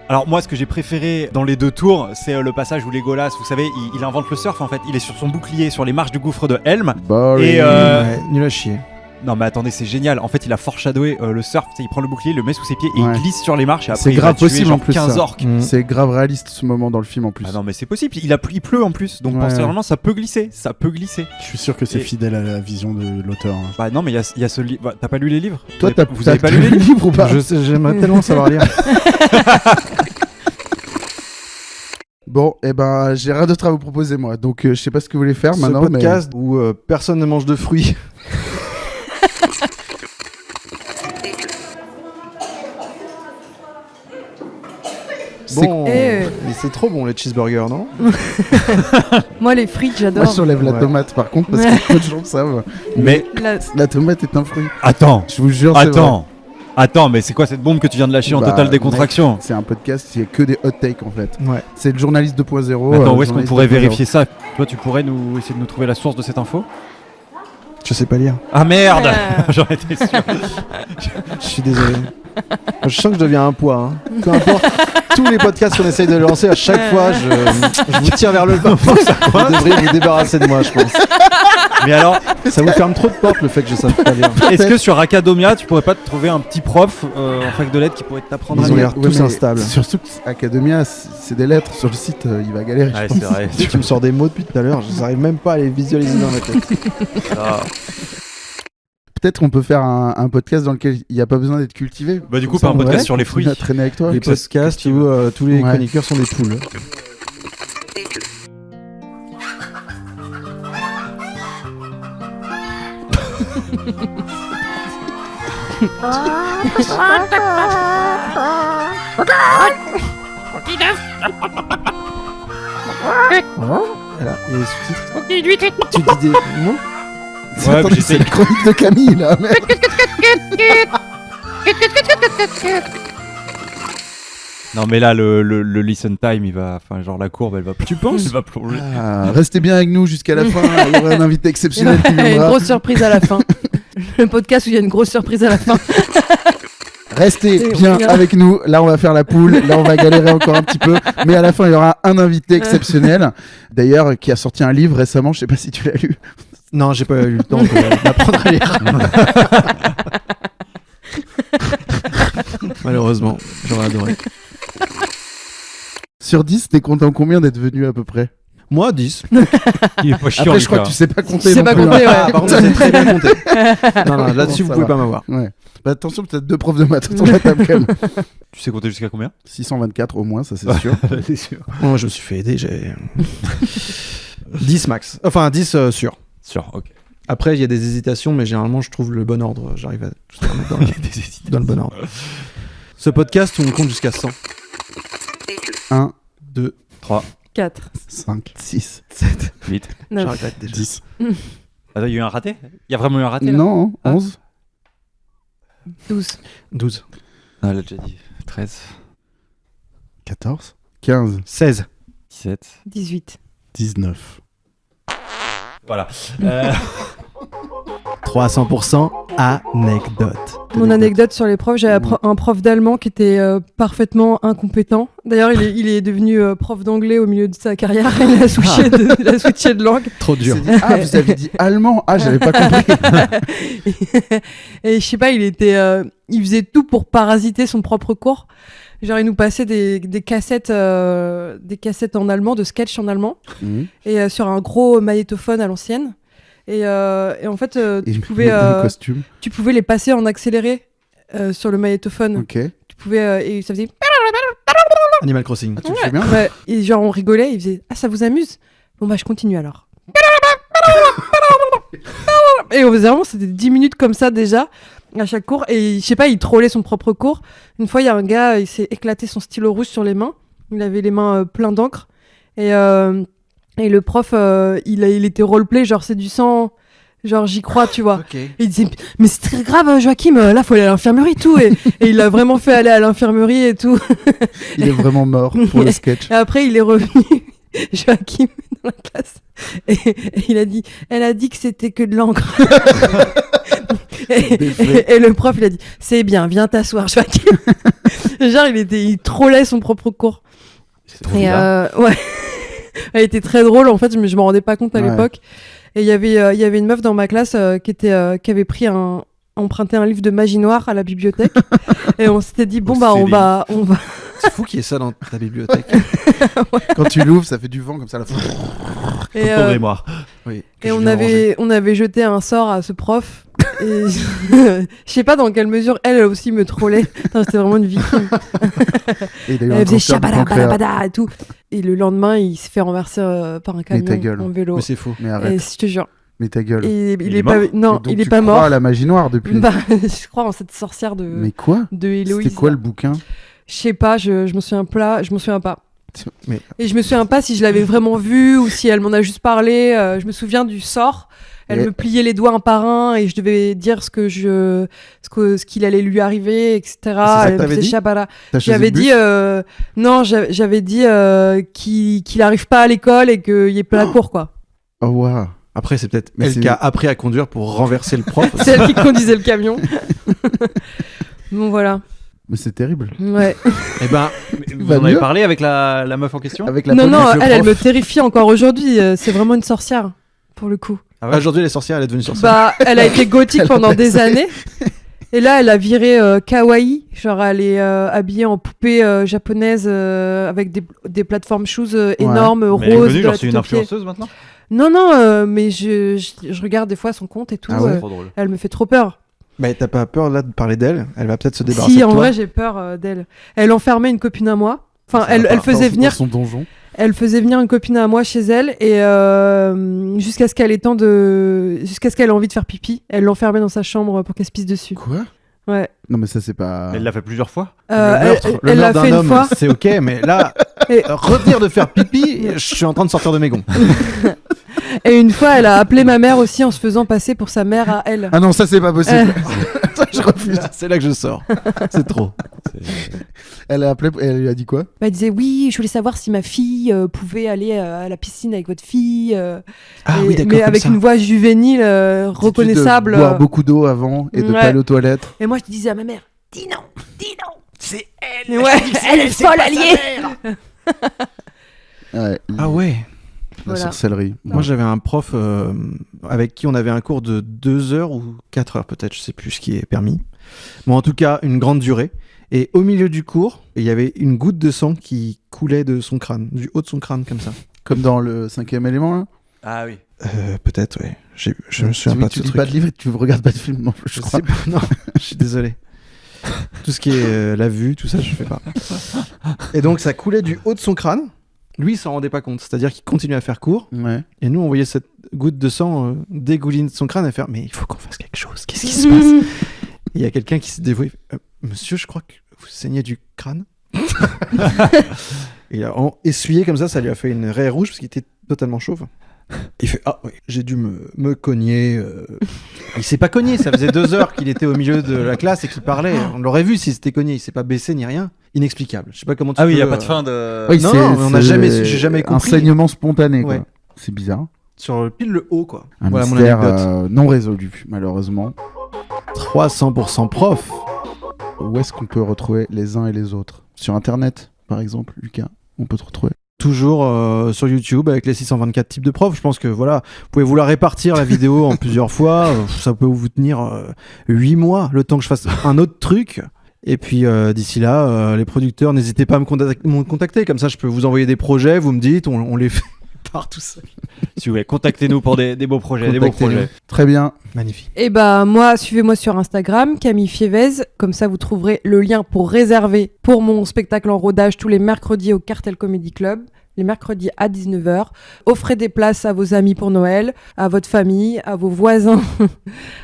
Alors moi, ce que j'ai préféré dans les deux tours, c'est le passage où Legolas, vous savez, il invente le surf en fait. Il est sur son bouclier sur les marches du gouffre de Helm. Boring. Et Ouais, nul à chier. non mais attendez, c'est génial. En fait, il a foreshadowé le surf. Tu sais, il prend le bouclier, il le met sous ses pieds et Ouais. il glisse sur les marches. Et après, C'est il grave va tuer possible genre en plus, 15 ça. orques. C'est grave réaliste ce moment dans le film en plus. Ah non mais c'est possible. Il pleut en plus. Donc Ouais. potentiellement, ça peut glisser. Ça peut glisser. Je suis sûr que c'est Et- fidèle à la vision de l'auteur. Hein. Bah non mais il y a ce livre. Bah, t'as pas lu les livres? Toi, Vous avez pas lu les le livres? livre ou pas? J'aimerais tellement savoir lire. Bon, eh ben, j'ai rien d'autre à vous proposer moi. Donc, je sais pas ce que vous voulez faire Ce maintenant. podcast où personne ne mange de fruits. C'est- Bon, Eh, mais c'est trop bon les cheeseburgers, non? Moi, les frites, Mais moi, j'adore. j'enlève la Ouais. tomate par contre parce que peu de gens le savent. Mais La tomate est un fruit. attends, Je vous jure. c'est attends, mais c'est quoi cette bombe que tu viens de lâcher en Bah, totale décontraction? vrai. C'est un podcast, il y a que des hot takes en fait. Ouais. C'est le journaliste 2.0. Attends, où est-ce qu'on journaliste pourrait 2.0. vérifier ça? Toi, tu pourrais nous essayer de nous trouver la source de cette info? Je sais pas lire. Ah merde. J'en étais sûr. Je suis désolé. Je sens que je deviens un poids. Hein. Peu importe. Tous les podcasts qu'on essaye de lancer, à chaque fois, je vous tire vers le bas. Vous devriez vous débarrasser de moi, je pense. Mais alors, Ça vous ferme trop de portes, le fait que je sache pas lire. est-ce que sur Academia, tu pourrais pas te trouver un petit prof en fac de lettres qui pourrait t'apprendre à Ils ont lire l'air tous mais instables. Surtout que Academia, c'est des lettres. Sur le site, il va galérer. Ouais, je pense. c'est vrai. Tu me sors des mots depuis tout à l'heure, je n'arrive même pas à les visualiser dans ma tête. Ah. Peut-être qu'on peut faire un podcast dans lequel il n'y a pas besoin d'être cultivé. Bah du coup, Comme ça, pas un on podcast va sur les fruits. continuer à traîner avec toi. Les podcasts où tous les Ouais. chroniqueurs sont des poules. Voilà, et les sous-titres. Tu dis des mots? Ouais, Attends, mais c'est j'essaie. la chronique de Camille là. merde. Non mais là, le listen time, il va, enfin genre la courbe, elle va. Tu penses? Elle va plonger. Ah, restez bien avec nous jusqu'à la fin. Il y aura un invité exceptionnel qui Il y a une viendra. grosse surprise à la fin. Le podcast où il y a une grosse surprise à la fin. Restez Et bien on avec nous. Là, on va faire la poule. Là, on va galérer encore un petit peu. Mais à la fin, il y aura un invité exceptionnel. D'ailleurs, qui a sorti un livre récemment. Je sais pas si tu l'as lu. Non, j'ai pas eu le temps d'apprendre à lire. Malheureusement, j'aurais adoré. Sur 10, t'es content combien d'être venu à peu près? Moi, 10. Il est pas chiant. Après, je crois Lucas. que tu sais pas compter. Tu sais non pas plus, compter, hein. ouais. Ah, par contre, c'est très bien compté. Non, non, là-dessus, Bon, vous ça pouvez va. pas m'avoir. Ouais. Bah, attention, peut-être 2 profs de maths autour de la table quand même. Tu sais compter jusqu'à combien? 624 au moins, ça c'est sûr. C'est sûr. Moi, je me suis fait aider, j'ai 10 max. Enfin, 10 sûr. Sûr, ok. Après, il y a des hésitations, mais généralement, je trouve le bon ordre. J'arrive à tout remettre dans le bon ordre. Ce podcast, on compte jusqu'à 100. 1, 2, 3, 4, 5, 6. 7. 8. 9. J'arrête déjà. 10. Attends, il y a eu un raté? Il y a vraiment eu un raté là? Non, Ah. 11. 12. 12. Ah, elle a déjà dit. 13, 14, 15. 16. 17. 18. 19. Voilà. 300% anecdote. Mon anecdote sur les profs, j'avais un prof d'allemand qui était parfaitement incompétent. D'ailleurs, il est devenu prof d'anglais au milieu de sa carrière. Il a switché de langue. Trop dur. Ah, vous avez dit allemand. Ah, j'avais pas compris. Et je sais pas, il faisait tout pour parasiter son propre cours. Genre, il nous passait des cassettes en allemand, de sketch en allemand, Mhm. et sur un gros magnétophone à l'ancienne. Et en fait, Et tu le costume. pouvais les passer en accéléré sur le magnétophone. Ok. Tu pouvais, et ça faisait. Animal Crossing. Ah, tu le fais bien. Ouais, et genre, on rigolait, il faisait: ah, ça vous amuse? Bon, bah, je continue alors. Et on faisait vraiment, c'était 10 minutes comme ça déjà, à chaque cours. Et je sais pas, il trollait son propre cours. Une fois, il y a un gars, il s'est éclaté son stylo rouge sur les mains. Il avait les mains pleines d'encre. Et le prof, il était roleplay, genre c'est du sang, genre j'y crois, tu vois. Ok. Et il disait: mais c'est très grave, Joachim, là, faut aller à l'infirmerie et tout. Et il l'a vraiment fait aller à l'infirmerie et tout. Il est vraiment mort pour le sketch. Et après, il est revenu, Joachim, dans la classe. Et il a dit: elle a dit que c'était que de l'encre. et le prof, il a dit: c'est bien, viens t'asseoir, Joachim. Genre, il trollait son propre cours. C'est trop Et bizarre. ouais. Elle était très drôle, en fait, je me rendais pas compte à Ouais. l'époque. Et il y avait une meuf dans ma classe qui avait emprunté un livre de magie noire à la bibliothèque. Et on s'était dit: bon, bah, on va. C'est fou qu'il y ait ça dans ta bibliothèque. Quand tu l'ouvres, ça fait du vent comme ça. Là. Et, Pauvre mémoire. Oui. et on avait jeté un sort à ce prof. Et je sais pas dans quelle mesure elle aussi me trollait. Putain, c'était vraiment une victime. Et il a eu un Elle faisait cancer du chabada pancréas. bada et tout. Et le lendemain, il s'est fait renverser par un Mais ta camion gueule. en vélo. Mais c'est fou. Mais Et arrête. je te jure. Mais ta gueule. Et il Il est est pas. mort Non, Et donc, il est tu pas crois mort. à la magie noire depuis. Bah, je crois en cette sorcière Mais quoi? de Héloïse. C'était quoi là. le bouquin? Je sais pas, je me souviens pas. Mais Et je me souviens pas si je l'avais vraiment vue ou si elle m'en a juste parlé. Je me souviens du sort. Elle Et- me pliait les doigts un par un et je devais dire ce qu'il allait lui arriver, etc. c'est ça que Elle me t'avais faisait dit chabala. t'as choisi J'avais le bus? dit non, j'avais dit qu'il arrive pas à l'école et qu'il y ait pas la cour, quoi. Oh waouh. Après, c'est peut-être Mais elle c'est- qui a appris à conduire pour renverser le prof. C'est elle qui conduisait le camion. Bon, voilà. Mais c'est terrible. Ouais. Eh ben, vous Va en avez mieux parlé avec la meuf en question Avec la Non, police, non, le elle prof. me terrifie encore aujourd'hui. C'est vraiment une sorcière, pour le coup. Ah ouais. Aujourd'hui, elle est sorcière, elle est devenue sorcière. Bah, elle a été gothique Elle a pendant des percé. années. Et là, elle a viré kawaii. Genre, elle est habillée en poupée japonaise avec des plateformes shoes énormes, Mais elle est roses. connue, de genre la c'est une tête aux pieds. influenceuse maintenant. Non, non, mais je regarde des fois son compte et tout. Ah ouais, Trop drôle. elle me fait trop peur. Mais t'as pas peur là de parler d'elle? Elle va peut-être se débarrasser Si, de en toi. vrai, j'ai peur d'elle. Elle enfermait une copine à moi. Enfin, Ça va elle pas. faisait venir. Dans son donjon. Elle faisait venir une copine à moi chez elle et jusqu'à ce qu'elle ait envie de faire pipi, elle l'enfermait dans sa chambre pour qu'elle se pisse dessus. Quoi? Ouais. Non, mais ça, c'est pas. Elle l'a fait plusieurs fois. Le meurtre, elle l'a d'un fait une homme, fois. c'est ok, mais là, Et- retenir de faire pipi, je suis en train de sortir de mes gonds. Et une fois, elle a appelé ma mère aussi en se faisant passer pour sa mère à elle. Ah non, ça, c'est pas possible. Ça, je refuse. C'est là que je sors. C'est trop. Elle a appelé, elle lui a dit quoi? Bah, elle disait oui, je voulais savoir si ma fille pouvait aller à la piscine avec votre fille. Ah Et- oui, d'accord. mais comme avec ça. une voix juvénile, reconnaissable. De boire beaucoup d'eau avant et de Ouais. pas aller aux toilettes. Et moi, je disais à ma mère, dis non, c'est elle. Ouais, elle est folle alliée. Ouais. Ah ouais. La Voilà. sorcellerie. Moi, j'avais un prof avec qui on avait un cours de 2 heures ou 4 heures, peut-être, je sais plus ce qui est permis. Bon, en tout cas, une grande durée. Et au milieu du cours, il y avait une goutte de sang qui coulait de son crâne, du haut de son crâne, comme ça. Comme dans le 5e élément, là. Ah oui. Peut-être, ouais. Je me souviens Oui, pas de tu ce lis truc. pas de livre et tu regardes pas de film non plus, je Je crois. sais pas, non, je suis désolé. Tout ce qui est la vue, tout ça, je fais pas. Et donc, ça coulait du haut de son crâne. Lui, il s'en rendait pas compte. C'est-à-dire qu'il continuait à faire cours. Ouais. Et nous, on voyait cette goutte de sang dégouliner de son crâne et faire mais il faut qu'on fasse quelque chose. Qu'est-ce qui se passe? Et il y a quelqu'un qui s'est dévoué. Monsieur, je crois que vous saignez du crâne. Il a essuyé comme ça lui a fait une raie rouge parce qu'il était totalement chauve. Il fait ah oui, j'ai dû me cogner. Il s'est pas cogné, ça faisait 2 heures qu'il était au milieu de la classe et qu'il parlait. On l'aurait vu s'il s'était cogné, il s'est pas baissé ni rien. Inexplicable. Je sais pas comment tu Ah oui, il peux, y a pas de fin de. Oui, non, c'est- non, on n'a c'est jamais su, j'ai jamais compris. Un saignement spontané, quoi. Ouais. C'est bizarre. Sur pile le haut quoi. Un Voilà mon mystère anecdote. non résolu, malheureusement. 300% prof. Où est-ce qu'on peut retrouver les uns et les autres? Sur Internet, par exemple, Lucas, on peut te retrouver. Toujours sur YouTube avec les 624 types de profs. Je pense que voilà, vous pouvez vous la répartir la vidéo en plusieurs fois. Ça peut vous tenir 8 mois, le temps que je fasse un autre truc. Et puis d'ici là, les producteurs, n'hésitez pas à me contacter. Comme ça, je peux vous envoyer des projets. Vous me dites, on les fait par tout seul. Si vous voulez, contactez-nous pour des beaux projets, des beaux Contactez-nous. projets. Très bien. Magnifique. Et bah moi, suivez-moi sur Instagram, Camille Fievez. Comme ça, vous trouverez le lien pour réserver pour mon spectacle en rodage tous les mercredis au Cartel Comedy Club. Les mercredis à 19h. Offrez des places à vos amis pour Noël, à votre famille, à vos voisins,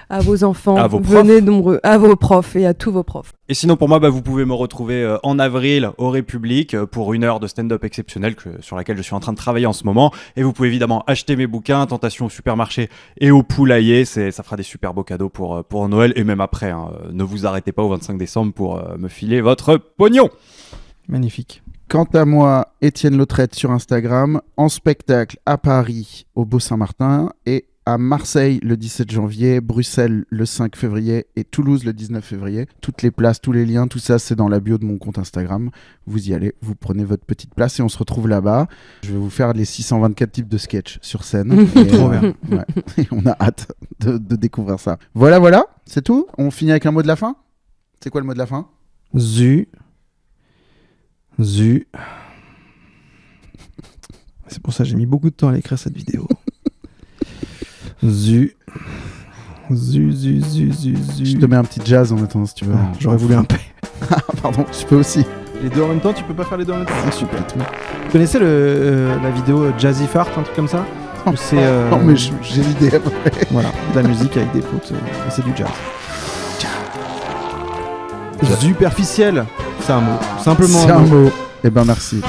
à vos enfants. À vos Venez nombreux, à vos profs et à tous vos profs. Et sinon, pour moi, vous pouvez me retrouver en avril au République pour 1 heure de stand-up exceptionnel sur laquelle je suis en train de travailler en ce moment. Et vous pouvez évidemment acheter mes bouquins, Tentation au supermarché et au poulailler. Ça fera des super beaux cadeaux pour Noël et même après. Hein. Ne vous arrêtez pas au 25 décembre pour me filer votre pognon. Magnifique. Quant à moi, Étienne Lautrette sur Instagram, en spectacle à Paris, au Beau-Saint-Martin, et à Marseille le 17 janvier, Bruxelles le 5 février et Toulouse le 19 février. Toutes les places, tous les liens, tout ça, c'est dans la bio de mon compte Instagram. Vous y allez, vous prenez votre petite place et on se retrouve là-bas. Je vais vous faire les 624 types de sketchs sur scène. Et, Trop bien. ouais. Et on a hâte de découvrir ça. Voilà, c'est tout. On finit avec un mot de la fin. C'est quoi le mot de la fin? Zu. C'est pour ça que j'ai mis beaucoup de temps à écrire cette vidéo. Je Je te mets un petit jazz en attendant si tu veux. Ah, j'aurais voulu un peu. Ah, pardon, je peux aussi. Les deux en même temps, tu peux pas faire les deux en même temps. C'est super. Vous connaissez la vidéo Jazzy Fart, un truc comme ça? Où c'est Non, mais j'ai l'idée après. voilà, de la musique avec des potes, et c'est du jazz. Superficiel, c'est un mot. Simplement C'est un un mot. mot. Eh ben merci.